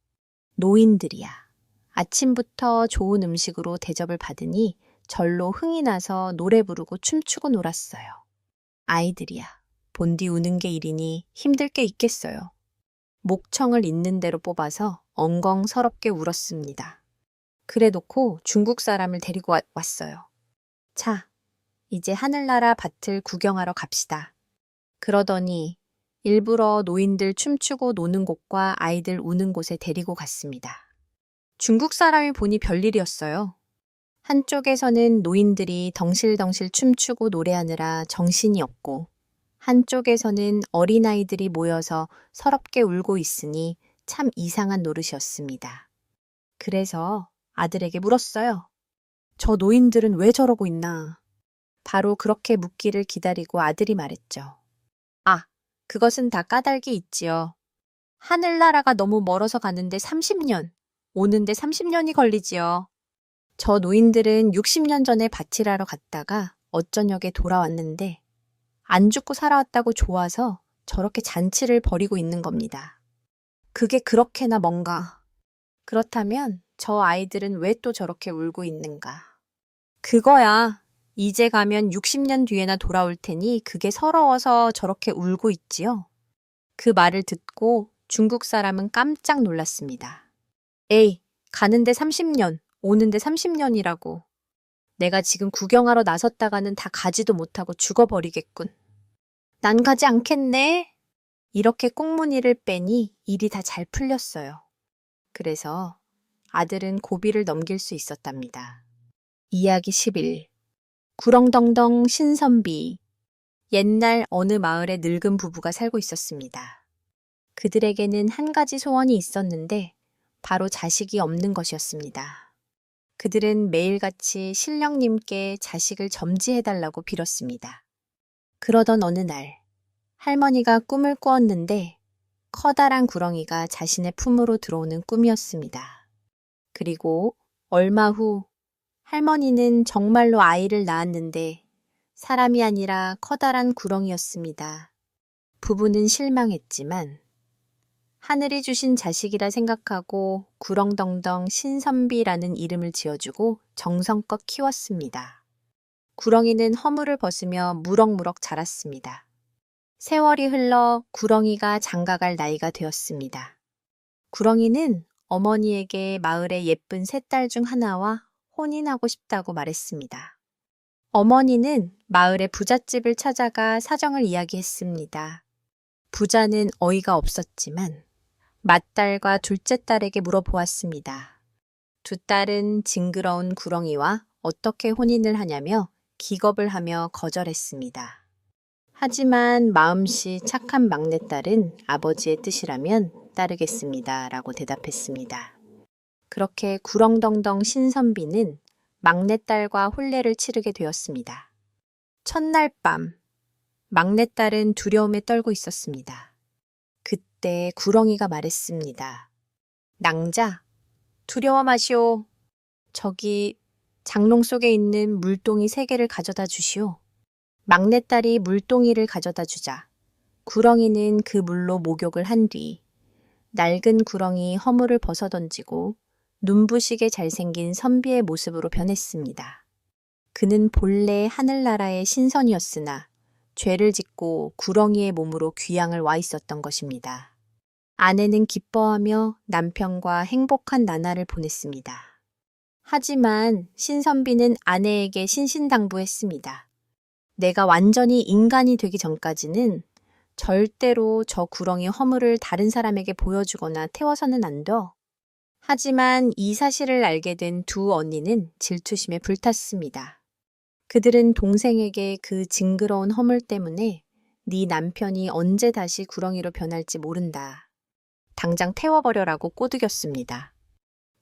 노인들이야. 아침부터 좋은 음식으로 대접을 받으니 절로 흥이 나서 노래 부르고 춤추고 놀았어요. 아이들이야. 본디 우는 게 일이니 힘들 게 있겠어요. 목청을 있는 대로 뽑아서 엉엉 서럽게 울었습니다. 그래 놓고 중국 사람을 데리고 왔어요. 자, 이제 하늘나라 밭을 구경하러 갑시다. 그러더니 일부러 노인들 춤추고 노는 곳과 아이들 우는 곳에 데리고 갔습니다. 중국 사람이 보니 별일이었어요. 한쪽에서는 노인들이 덩실덩실 춤추고 노래하느라 정신이 없고 한쪽에서는 어린아이들이 모여서 서럽게 울고 있으니 참 이상한 노릇이었습니다. 그래서 아들에게 물었어요. 저 노인들은 왜 저러고 있나? 바로 그렇게 묻기를 기다리고 아들이 말했죠. 아, 그것은 다 까닭이 있지요. 하늘나라가 너무 멀어서 가는데 30년, 오는데 30년이 걸리지요. 저 노인들은 60년 전에 밭일하러 갔다가 어쩌녁에 돌아왔는데 안 죽고 살아왔다고 좋아서 저렇게 잔치를 벌이고 있는 겁니다. 그게 그렇게나 뭔가. 그렇다면 저 아이들은 왜 또 저렇게 울고 있는가? 그거야. 이제 가면 60년 뒤에나 돌아올 테니 그게 서러워서 저렇게 울고 있지요. 그 말을 듣고 중국 사람은 깜짝 놀랐습니다. 에이, 가는데 30년, 오는데 30년이라고. 내가 지금 구경하러 나섰다가는 다 가지도 못하고 죽어버리겠군. 난 가지 않겠네. 이렇게 꽁무니를 빼니 일이 다 잘 풀렸어요. 그래서 아들은 고비를 넘길 수 있었답니다. 이야기 11. 구렁덩덩 신선비. 옛날 어느 마을에 늙은 부부가 살고 있었습니다. 그들에게는 한 가지 소원이 있었는데 바로 자식이 없는 것이었습니다. 그들은 매일같이 신령님께 자식을 점지해달라고 빌었습니다. 그러던 어느 날, 할머니가 꿈을 꾸었는데 커다란 구렁이가 자신의 품으로 들어오는 꿈이었습니다. 그리고 얼마 후 할머니는 정말로 아이를 낳았는데 사람이 아니라 커다란 구렁이였습니다. 부부는 실망했지만 하늘이 주신 자식이라 생각하고 구렁덩덩 신선비라는 이름을 지어주고 정성껏 키웠습니다. 구렁이는 허물을 벗으며 무럭무럭 자랐습니다. 세월이 흘러 구렁이가 장가갈 나이가 되었습니다. 구렁이는 어머니에게 마을의 예쁜 세 딸 중 하나와 혼인하고 싶다고 말했습니다. 어머니는 마을의 부잣집을 찾아가 사정을 이야기했습니다. 부자는 어이가 없었지만 맏딸과 둘째 딸에게 물어보았습니다. 두 딸은 징그러운 구렁이와 어떻게 혼인을 하냐며 기겁을 하며 거절했습니다. 하지만 마음씨 착한 막내딸은 아버지의 뜻이라면 따르겠습니다. 라고 대답했습니다. 그렇게 구렁덩덩 신선비는 막내딸과 혼례를 치르게 되었습니다. 첫날 밤, 막내딸은 두려움에 떨고 있었습니다. 그때 구렁이가 말했습니다. 낭자, 두려워 마시오. 저기 장롱 속에 있는 물동이 3개를 가져다 주시오. 막내딸이 물동이를 가져다 주자 구렁이는 그 물로 목욕을 한 뒤 낡은 구렁이 허물을 벗어던지고 눈부시게 잘생긴 선비의 모습으로 변했습니다. 그는 본래 하늘나라의 신선이었으나 죄를 짓고 구렁이의 몸으로 귀양을 와 있었던 것입니다. 아내는 기뻐하며 남편과 행복한 나날을 보냈습니다. 하지만 신선비는 아내에게 신신당부했습니다. 내가 완전히 인간이 되기 전까지는 절대로 저 구렁이 허물을 다른 사람에게 보여주거나 태워서는 안 돼. 하지만 이 사실을 알게 된 두 언니는 질투심에 불탔습니다. 그들은 동생에게 그 징그러운 허물 때문에 네 남편이 언제 다시 구렁이로 변할지 모른다. 당장 태워버려라고 꼬드겼습니다.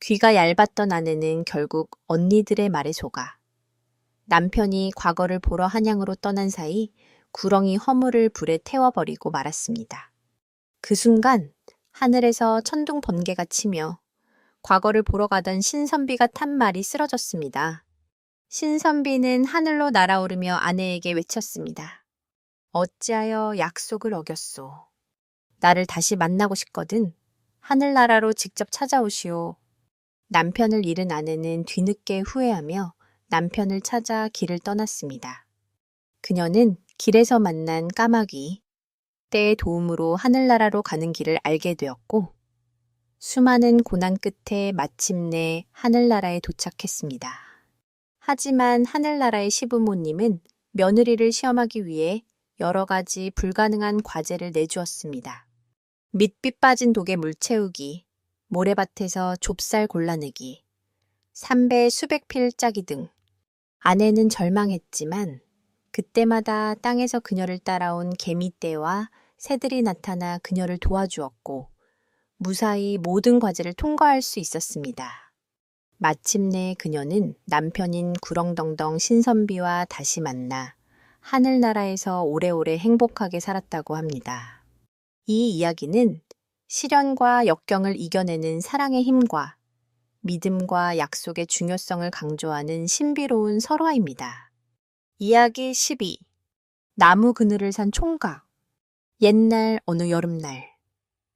귀가 얇았던 아내는 결국 언니들의 말에 속아 남편이 과거를 보러 한양으로 떠난 사이 구렁이 허물을 불에 태워버리고 말았습니다. 그 순간 하늘에서 천둥 번개가 치며 과거를 보러 가던 신선비가 탄 말이 쓰러졌습니다. 신선비는 하늘로 날아오르며 아내에게 외쳤습니다. 어찌하여 약속을 어겼소. 나를 다시 만나고 싶거든 하늘나라로 직접 찾아오시오. 남편을 잃은 아내는 뒤늦게 후회하며 남편을 찾아 길을 떠났습니다. 그녀는 길에서 만난 까마귀, 때의 도움으로 하늘나라로 가는 길을 알게 되었고 수많은 고난 끝에 마침내 하늘나라에 도착했습니다. 하지만 하늘나라의 시부모님은 며느리를 시험하기 위해 여러 가지 불가능한 과제를 내주었습니다. 밑빛 빠진 독에 물 채우기, 모래밭에서 좁쌀 골라내기, 삼배 수백 필 짜기 등. 아내는 절망했지만 그때마다 땅에서 그녀를 따라온 개미떼와 새들이 나타나 그녀를 도와주었고 무사히 모든 과제를 통과할 수 있었습니다. 마침내 그녀는 남편인 구렁덩덩 신선비와 다시 만나 하늘나라에서 오래오래 행복하게 살았다고 합니다. 이 이야기는 시련과 역경을 이겨내는 사랑의 힘과 믿음과 약속의 중요성을 강조하는 신비로운 설화입니다. 이야기 12. 나무 그늘을 산 총각. 옛날 어느 여름날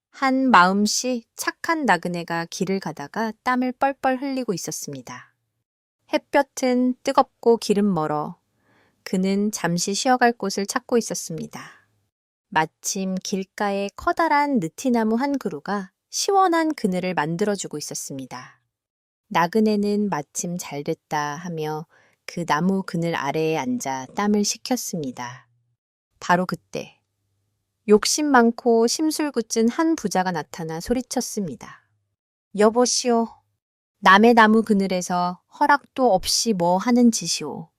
한 마음씨 착한 나그네가 길을 가다가 땀을 뻘뻘 흘리고 있었습니다. 햇볕은 뜨겁고 길은 멀어 그는 잠시 쉬어갈 곳을 찾고 있었습니다. 마침 길가에 커다란 느티나무 한 그루가 시원한 그늘을 만들어주고 있었습니다. 나그네는 마침 잘됐다 하며 그 나무 그늘 아래에 앉아 땀을 식혔습니다. 바로 그때 욕심 많고 심술궂은 한 부자가 나타나 소리쳤습니다. 여보시오, 남의 나무 그늘에서 허락도 없이 뭐 하는 짓이오.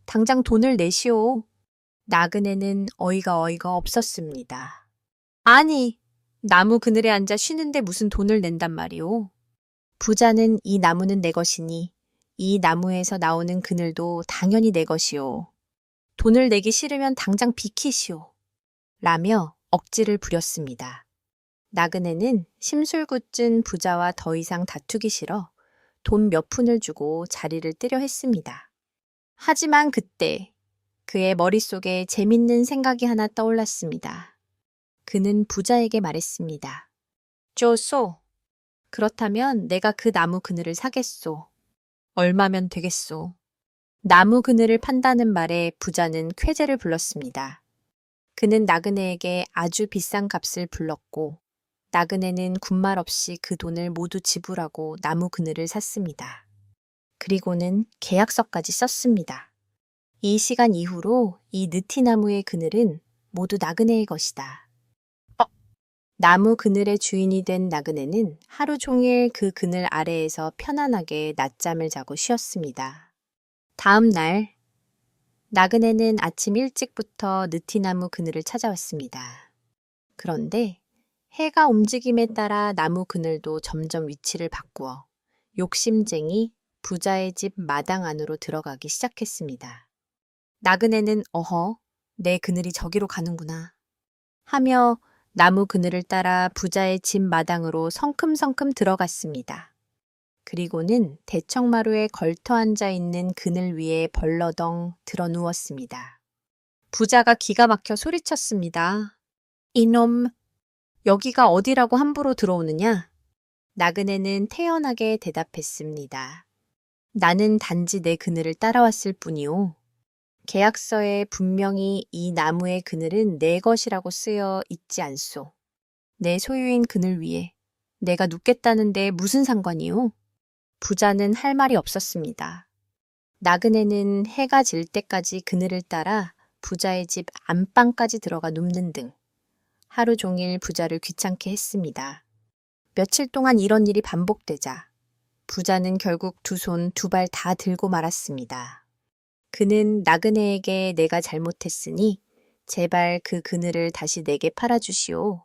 당장 돈을 내시오. 나그네는 어이가 없었습니다. 아니, 나무 그늘에 앉아 쉬는데 무슨 돈을 낸단 말이오. 부자는 이 나무는 내 것이니 이 나무에서 나오는 그늘도 당연히 내 것이오. 돈을 내기 싫으면 당장 비키시오. 라며 억지를 부렸습니다. 나그네는 심술궂은 부자와 더 이상 다투기 싫어 돈 몇 푼을 주고 자리를 뜨려 했습니다. 하지만 그때 그의 머릿속에 재밌는 생각이 하나 떠올랐습니다. 그는 부자에게 말했습니다. 쪼소. 그렇다면 내가 그 나무 그늘을 사겠소. 얼마면 되겠소. 나무 그늘을 판다는 말에 부자는 쾌재를 불렀습니다. 그는 나그네에게 아주 비싼 값을 불렀고 나그네는 군말 없이 그 돈을 모두 지불하고 나무 그늘을 샀습니다. 그리고는 계약서까지 썼습니다. 이 시간 이후로 이 느티나무의 그늘은 모두 나그네의 것이다. 나무 그늘의 주인이 된 나그네는 하루 종일 그 그늘 아래에서 편안하게 낮잠을 자고 쉬었습니다. 다음 날, 나그네는 아침 일찍부터 느티나무 그늘을 찾아왔습니다. 그런데 해가 움직임에 따라 나무 그늘도 점점 위치를 바꾸어 욕심쟁이 부자의 집 마당 안으로 들어가기 시작했습니다. 나그네는 어허, 내 그늘이 저기로 가는구나 하며 나무 그늘을 따라 부자의 집 마당으로 성큼성큼 들어갔습니다. 그리고는 대청마루에 걸터 앉아 있는 그늘 위에 벌러덩 들어 누웠습니다. 부자가 기가 막혀 소리쳤습니다. 이놈, 여기가 어디라고 함부로 들어오느냐? 나그네는 태연하게 대답했습니다. 나는 단지 내 그늘을 따라왔을 뿐이오. 계약서에 분명히 이 나무의 그늘은 내 것이라고 쓰여 있지 않소. 내 소유인 그늘 위에 내가 눕겠다는데 무슨 상관이오? 부자는 할 말이 없었습니다. 나그네는 해가 질 때까지 그늘을 따라 부자의 집 안방까지 들어가 눕는 등 하루 종일 부자를 귀찮게 했습니다. 며칠 동안 이런 일이 반복되자 부자는 결국 두 손 두 발 다 들고 말았습니다. 그는 나그네에게 내가 잘못했으니 제발 그 그늘을 다시 내게 팔아주시오.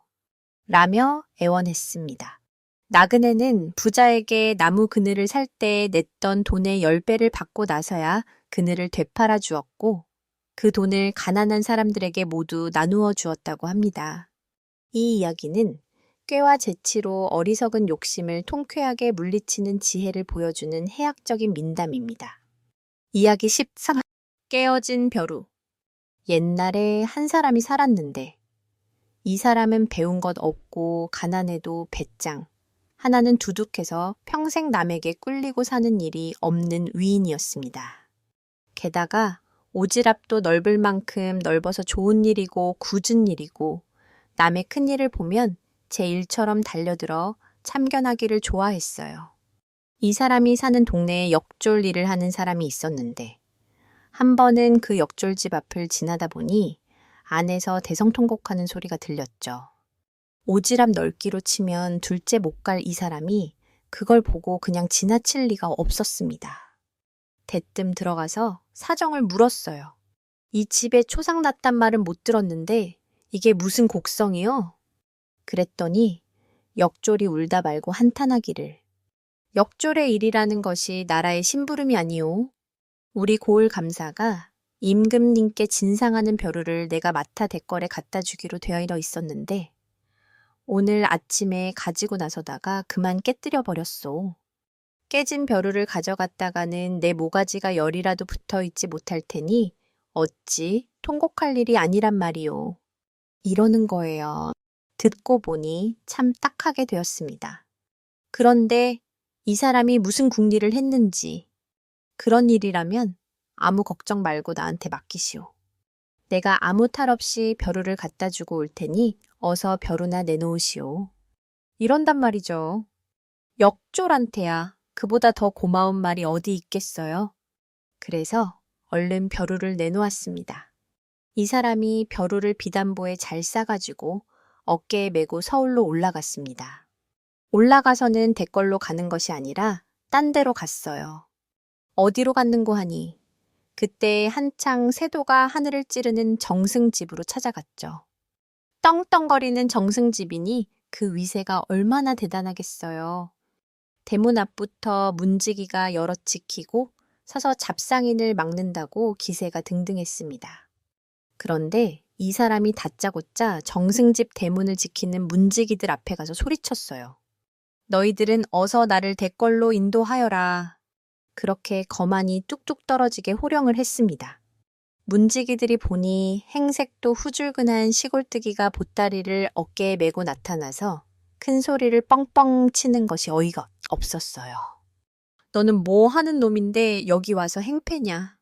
라며 애원했습니다. 나그네는 부자에게 나무 그늘을 살 때 냈던 돈의 10배를 받고 나서야 그늘을 되팔아 주었고 그 돈을 가난한 사람들에게 모두 나누어 주었다고 합니다. 이 이야기는 꾀와 재치로 어리석은 욕심을 통쾌하게 물리치는 지혜를 보여주는 해학적인 민담입니다. 이야기 13. 깨어진 벼루. 옛날에 한 사람이 살았는데 이 사람은 배운 것 없고 가난해도 배짱, 하나는 두둑해서 평생 남에게 꿀리고 사는 일이 없는 위인이었습니다. 게다가 오지랖도 넓을 만큼 넓어서 좋은 일이고 굳은 일이고 남의 큰 일을 보면 제 일처럼 달려들어 참견하기를 좋아했어요. 이 사람이 사는 동네에 역졸 일을 하는 사람이 있었는데 한 번은 그 역졸집 앞을 지나다 보니 안에서 대성통곡하는 소리가 들렸죠. 오지랖 넓기로 치면 둘째 못 갈 이 사람이 그걸 보고 그냥 지나칠 리가 없었습니다. 대뜸 들어가서 사정을 물었어요. 이 집에 초상 났단 말은 못 들었는데 이게 무슨 곡성이요? 그랬더니 역졸이 울다 말고 한탄하기를 역졸의 일이라는 것이 나라의 심부름이 아니오. 우리 고을 감사가 임금님께 진상하는 벼루를 내가 맡아 대궐에 갖다 주기로 되어 있었는데 오늘 아침에 가지고 나서다가 그만 깨뜨려 버렸소. 깨진 벼루를 가져갔다가는 내 모가지가 열이라도 붙어 있지 못할 테니 어찌 통곡할 일이 아니란 말이오. 이러는 거예요. 듣고 보니 참 딱하게 되었습니다. 그런데 이 사람이 무슨 궁리를 했는지 그런 일이라면 아무 걱정 말고 나한테 맡기시오. 내가 아무 탈 없이 벼루를 갖다 주고 올 테니 어서 벼루나 내놓으시오. 이런단 말이죠. 역졸한테야 그보다 더 고마운 말이 어디 있겠어요? 그래서 얼른 벼루를 내놓았습니다. 이 사람이 벼루를 비단보에 잘 싸가지고 어깨에 메고 서울로 올라갔습니다. 올라가서는 대궐로 가는 것이 아니라 딴 데로 갔어요. 어디로 갔는고 하니 그때 한창 새도가 하늘을 찌르는 정승집으로 찾아갔죠. 떵떵거리는 정승집이니 그 위세가 얼마나 대단하겠어요. 대문 앞부터 문지기가 여럿 지키고 서서 잡상인을 막는다고 기세가 등등했습니다. 그런데 이 사람이 다짜고짜 정승집 대문을 지키는 문지기들 앞에 가서 소리쳤어요. 너희들은 어서 나를 대궐로 인도하여라. 그렇게 거만이 뚝뚝 떨어지게 호령을 했습니다. 문지기들이 보니 행색도 후줄근한 시골뜨기가 보따리를 어깨에 메고 나타나서 큰 소리를 뻥뻥 치는 것이 어이가 없었어요. 너는 뭐 하는 놈인데 여기 와서 행패냐?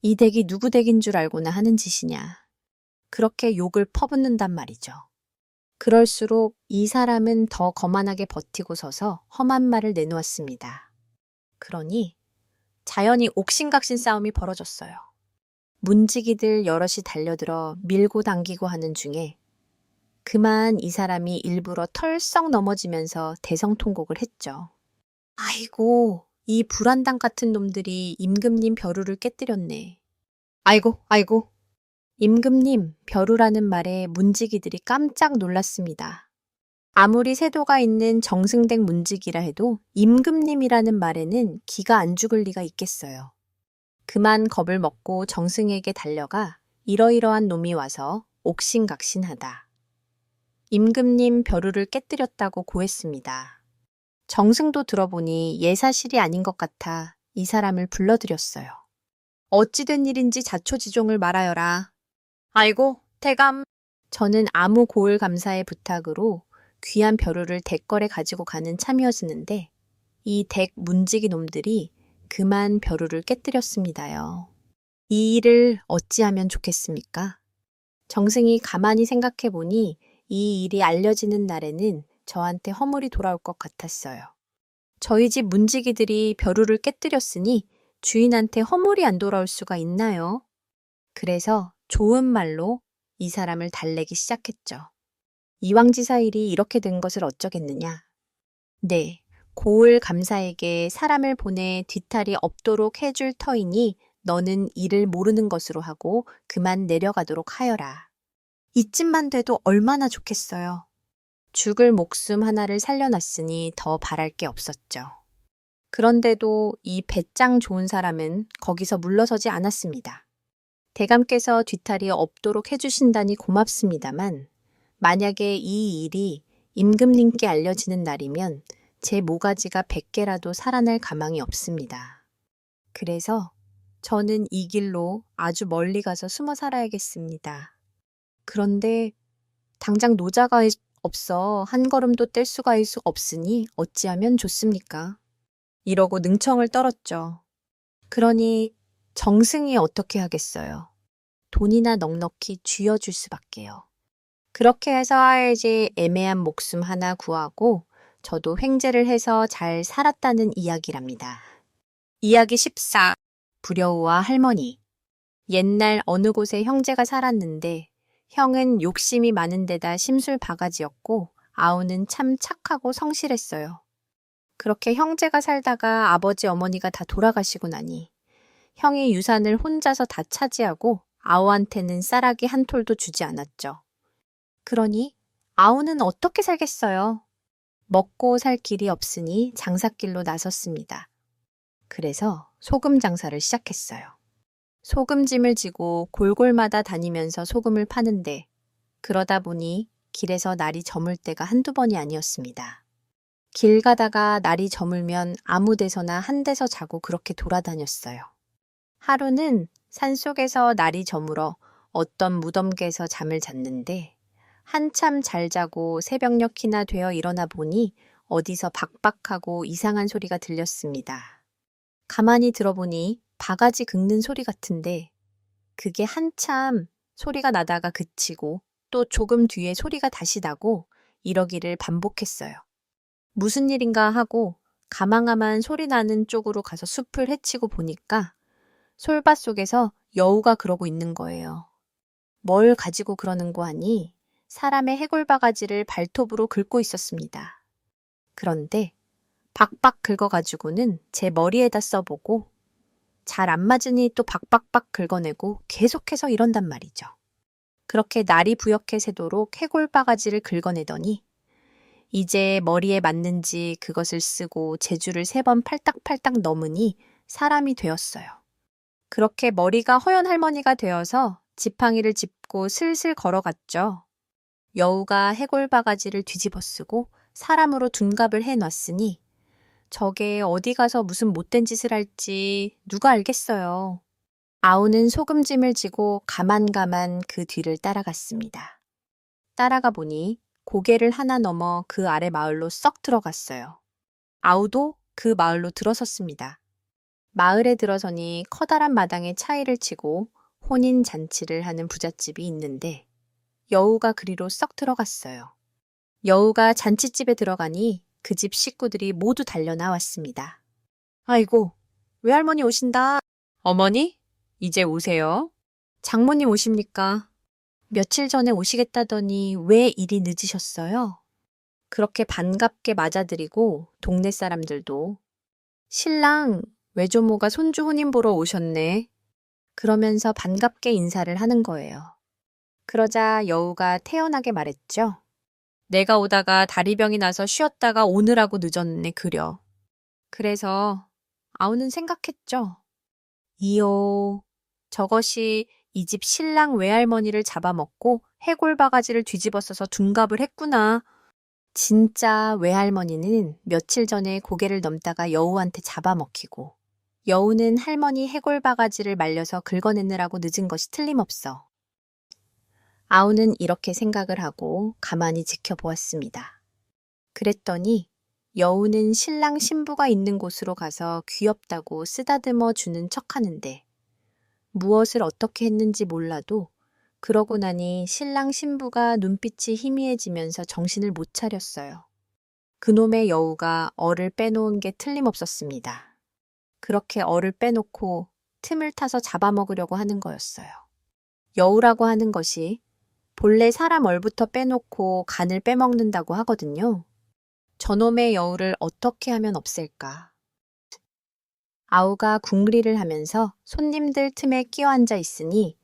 이 댁이 누구 댁인 줄 알고나 하는 짓이냐? 그렇게 욕을 퍼붓는단 말이죠. 그럴수록 이 사람은 더 거만하게 버티고 서서 험한 말을 내놓았습니다. 그러니 자연히 옥신각신 싸움이 벌어졌어요. 문지기들 여럿이 달려들어 밀고 당기고 하는 중에 그만 이 사람이 일부러 털썩 넘어지면서 대성통곡을 했죠. 아이고, 이 불안당 같은 놈들이 임금님 벼루를 깨뜨렸네. 아이고, 아이고. 임금님, 벼루라는 말에 문지기들이 깜짝 놀랐습니다. 아무리 세도가 있는 정승댁 문지기라 해도 임금님이라는 말에는 기가 안 죽을 리가 있겠어요. 그만 겁을 먹고 정승에게 달려가 이러이러한 놈이 와서 옥신각신하다. 임금님 벼루를 깨뜨렸다고 고했습니다. 정승도 들어보니 예사실이 아닌 것 같아 이 사람을 불러들였어요. 어찌된 일인지 자초지종을 말하여라. 아이고, 대감. 저는 아무 고을 감사의 부탁으로 귀한 벼루를 댁걸에 가지고 가는 참이어지는데 이 댁 문지기 놈들이 그만 벼루를 깨뜨렸습니다요. 이 일을 어찌하면 좋겠습니까? 정승이 가만히 생각해보니 이 일이 알려지는 날에는 저한테 허물이 돌아올 것 같았어요. 저희 집 문지기들이 벼루를 깨뜨렸으니 주인한테 허물이 안 돌아올 수가 있나요? 그래서 좋은 말로 이 사람을 달래기 시작했죠. 이왕지사 일이 이렇게 된 것을 어쩌겠느냐. 네, 고을 감사에게 사람을 보내 뒤탈이 없도록 해줄 터이니 너는 이를 모르는 것으로 하고 그만 내려가도록 하여라. 이쯤만 돼도 얼마나 좋겠어요. 죽을 목숨 하나를 살려놨으니 더 바랄 게 없었죠. 그런데도 이 배짱 좋은 사람은 거기서 물러서지 않았습니다. 대감께서 뒤탈이 없도록 해주신다니 고맙습니다만 만약에 이 일이 임금님께 알려지는 날이면 제 모가지가 100개라도 살아날 가망이 없습니다. 그래서 저는 이 길로 아주 멀리 가서 숨어 살아야겠습니다. 그런데 당장 노자가 없어 한 걸음도 뗄 수가 없으니 어찌하면 좋습니까? 이러고 능청을 떨었죠. 그러니 정승이 어떻게 하겠어요? 돈이나 넉넉히 쥐어줄 수밖에요. 그렇게 해서 이제 애매한 목숨 하나 구하고 저도 횡재를 해서 잘 살았다는 이야기랍니다. 이야기 14. 불여우와 할머니. 옛날 어느 곳에 형제가 살았는데 형은 욕심이 많은 데다 심술 바가지였고 아우는 참 착하고 성실했어요. 그렇게 형제가 살다가 아버지 어머니가 다 돌아가시고 나니 형이 유산을 혼자서 다 차지하고 아우한테는 쌀아기 한 톨도 주지 않았죠. 그러니 아우는 어떻게 살겠어요? 먹고 살 길이 없으니 장사길로 나섰습니다. 그래서 소금 장사를 시작했어요. 소금짐을 지고 골골마다 다니면서 소금을 파는데 그러다 보니 길에서 날이 저물 때가 한두 번이 아니었습니다. 길 가다가 날이 저물면 아무 데서나 한 데서 자고 그렇게 돌아다녔어요. 하루는 산속에서 날이 저물어 어떤 무덤개에서 잠을 잤는데 한참 잘 자고 새벽녘이나 되어 일어나 보니 어디서 박박하고 이상한 소리가 들렸습니다. 가만히 들어보니 바가지 긁는 소리 같은데 그게 한참 소리가 나다가 그치고 또 조금 뒤에 소리가 다시 나고 이러기를 반복했어요. 무슨 일인가 하고 가망하만 소리 나는 쪽으로 가서 숲을 헤치고 보니까 솔밭 속에서 여우가 그러고 있는 거예요. 뭘 가지고 그러는 거 하니 사람의 해골바가지를 발톱으로 긁고 있었습니다. 그런데 박박 긁어가지고는 제 머리에다 써보고 잘 안 맞으니 또 박박박 긁어내고 계속해서 이런단 말이죠. 그렇게 날이 부옇게 새도록 해골바가지를 긁어내더니 이제 머리에 맞는지 그것을 쓰고 제주를 3번 팔딱팔딱 넘으니 사람이 되었어요. 그렇게 머리가 허연 할머니가 되어서 지팡이를 짚고 슬슬 걸어갔죠. 여우가 해골바가지를 뒤집어 쓰고 사람으로 둔갑을 해놨으니 저게 어디 가서 무슨 못된 짓을 할지 누가 알겠어요. 아우는 소금짐을 지고 가만가만 그 뒤를 따라갔습니다. 따라가 보니 고개를 하나 넘어 그 아래 마을로 썩 들어갔어요. 아우도 그 마을로 들어섰습니다. 마을에 들어서니 커다란 마당에 차이를 치고 혼인 잔치를 하는 부잣집이 있는데 여우가 그리로 썩 들어갔어요. 여우가 잔치집에 들어가니 그 집 식구들이 모두 달려 나왔습니다. 아이고, 외할머니 오신다. 어머니, 이제 오세요. 장모님 오십니까? 며칠 전에 오시겠다더니 왜 이리 늦으셨어요? 그렇게 반갑게 맞아드리고 동네 사람들도 신랑 외조모가 손주 혼인 보러 오셨네. 그러면서 반갑게 인사를 하는 거예요. 그러자 여우가 태연하게 말했죠. 내가 오다가 다리병이 나서 쉬었다가 오느라고 늦었네 그려. 그래서 아우는 생각했죠. 이요, 저것이 이 집 신랑 외할머니를 잡아먹고 해골바가지를 뒤집어 써서 둔갑을 했구나. 진짜 외할머니는 며칠 전에 고개를 넘다가 여우한테 잡아먹히고 여우는 할머니 해골바가지를 말려서 긁어내느라고 늦은 것이 틀림없어. 아우는 이렇게 생각을 하고 가만히 지켜보았습니다. 그랬더니 여우는 신랑 신부가 있는 곳으로 가서 귀엽다고 쓰다듬어 주는 척하는데 무엇을 어떻게 했는지 몰라도 그러고 나니 신랑 신부가 눈빛이 희미해지면서 정신을 못 차렸어요. 그놈의 여우가 얼을 빼놓은 게 틀림없었습니다. 그렇게 얼을 빼놓고 틈을 타서 잡아먹으려고 하는 거였어요. 여우라고 하는 것이 본래 사람 얼부터 빼놓고 간을 빼먹는다고 하거든요. 저놈의 여우를 어떻게 하면 없앨까? 아우가 궁리를 하면서 손님들 틈에 끼어 앉아 있으니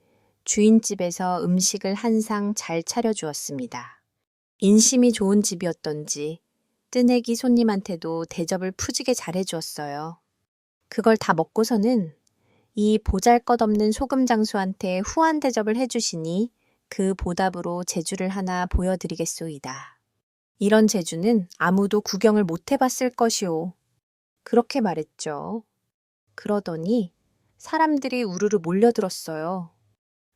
주인집에서 음식을 한 상 잘 차려주었습니다. 인심이 좋은 집이었던지 뜨내기 손님한테도 대접을 푸지게 잘해주었어요. 그걸 다 먹고서는 이 보잘것없는 소금장수한테 후한 대접을 해주시니 그 보답으로 제주를 하나 보여드리겠소이다. 이런 제주는 아무도 구경을 못 해봤을 것이오. 그렇게 말했죠. 그러더니 사람들이 우르르 몰려들었어요.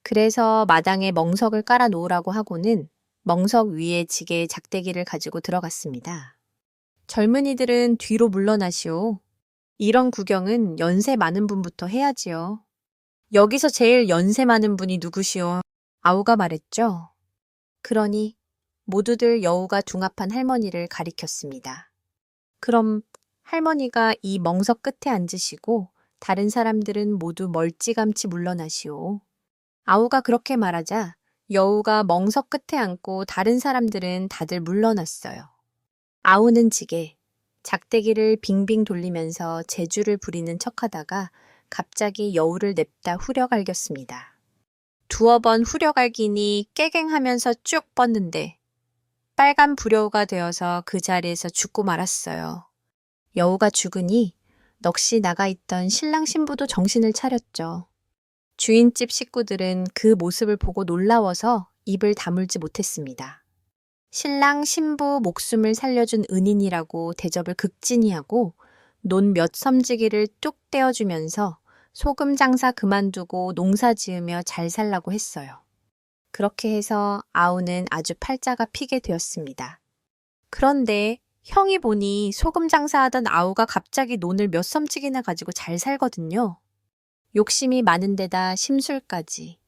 그래서 마당에 멍석을 깔아 놓으라고 하고는 멍석 위에 지게 작대기를 가지고 들어갔습니다. 젊은이들은 뒤로 물러나시오. 이런 구경은 연세 많은 분부터 해야지요. 여기서 제일 연세 많은 분이 누구시오? 아우가 말했죠. 그러니 모두들 여우가 둥합한 할머니를 가리켰습니다. 그럼 할머니가 이 멍석 끝에 앉으시고 다른 사람들은 모두 멀찌감치 물러나시오. 아우가 그렇게 말하자 여우가 멍석 끝에 앉고 다른 사람들은 다들 물러났어요. 아우는 지게 작대기를 빙빙 돌리면서 제주를 부리는 척하다가 갑자기 여우를 냅다 후려갈겼습니다. 두어 번 후려갈기니 깨갱하면서 쭉 뻗는데 빨간 불여우가 되어서 그 자리에서 죽고 말았어요. 여우가 죽으니 넋이 나가 있던 신랑 신부도 정신을 차렸죠. 주인집 식구들은 그 모습을 보고 놀라워서 입을 다물지 못했습니다. 신랑 신부 목숨을 살려준 은인이라고 대접을 극진히 하고 논 몇 섬지기를 뚝 떼어주면서 소금 장사 그만두고 농사 지으며 잘 살라고 했어요. 그렇게 해서 아우는 아주 팔자가 피게 되었습니다. 그런데 형이 보니 소금 장사하던 아우가 갑자기 논을 몇 섬지기나 가지고 잘 살거든요. 욕심이 많은 데다 심술까지.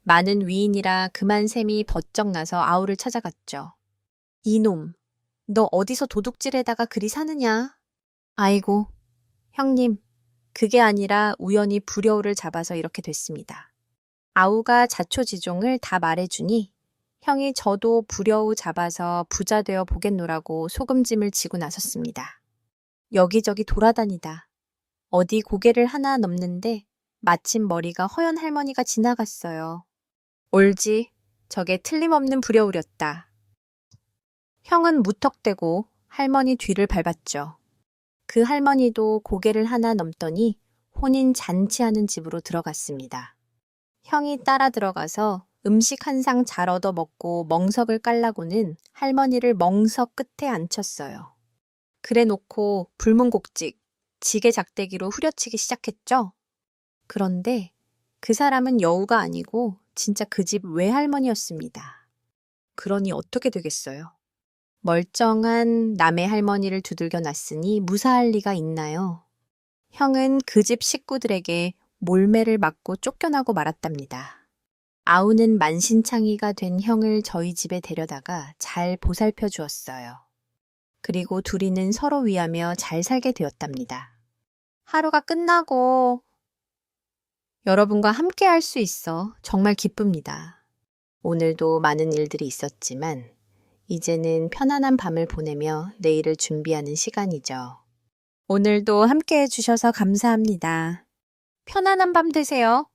많은 위인이라 그만 셈이 번쩍 나서 아우를 찾아갔죠. 이놈, 너 어디서 도둑질에다가 그리 사느냐? 아이고, 형님, 그게 아니라 우연히 불여우를 잡아서 이렇게 됐습니다. 아우가 자초지종을 다 말해주니 형이 저도 불여우 잡아서 부자 되어 보겠노라고 소금짐을 지고 나섰습니다. 여기저기 돌아다니다 어디 고개를 하나 넘는데 마침 머리가 허연 할머니가 지나갔어요. 옳지, 저게 틀림없는 불여우렸다. 형은 무턱대고 할머니 뒤를 밟았죠. 그 할머니도 고개를 하나 넘더니 혼인 잔치하는 집으로 들어갔습니다. 형이 따라 들어가서 음식 한 상 잘 얻어 먹고 멍석을 깔라고는 할머니를 멍석 끝에 앉혔어요. 그래 놓고 불문곡직, 지게 작대기로 후려치기 시작했죠. 그런데 그 사람은 여우가 아니고 진짜 그 집 외할머니였습니다. 그러니 어떻게 되겠어요? 멀쩡한 남의 할머니를 두들겨 놨으니 무사할 리가 있나요? 형은 그 집 식구들에게 몰매를 맞고 쫓겨나고 말았답니다. 아우는 만신창이가 된 형을 저희 집에 데려다가 잘 보살펴 주었어요. 그리고 둘이는 서로 위하며 잘 살게 되었답니다. 하루가 끝나고 여러분과 함께 할 수 있어 정말 기쁩니다. 오늘도 많은 일들이 있었지만 이제는 편안한 밤을 보내며 내일을 준비하는 시간이죠. 오늘도 함께 해주셔서 감사합니다. 편안한 밤 되세요.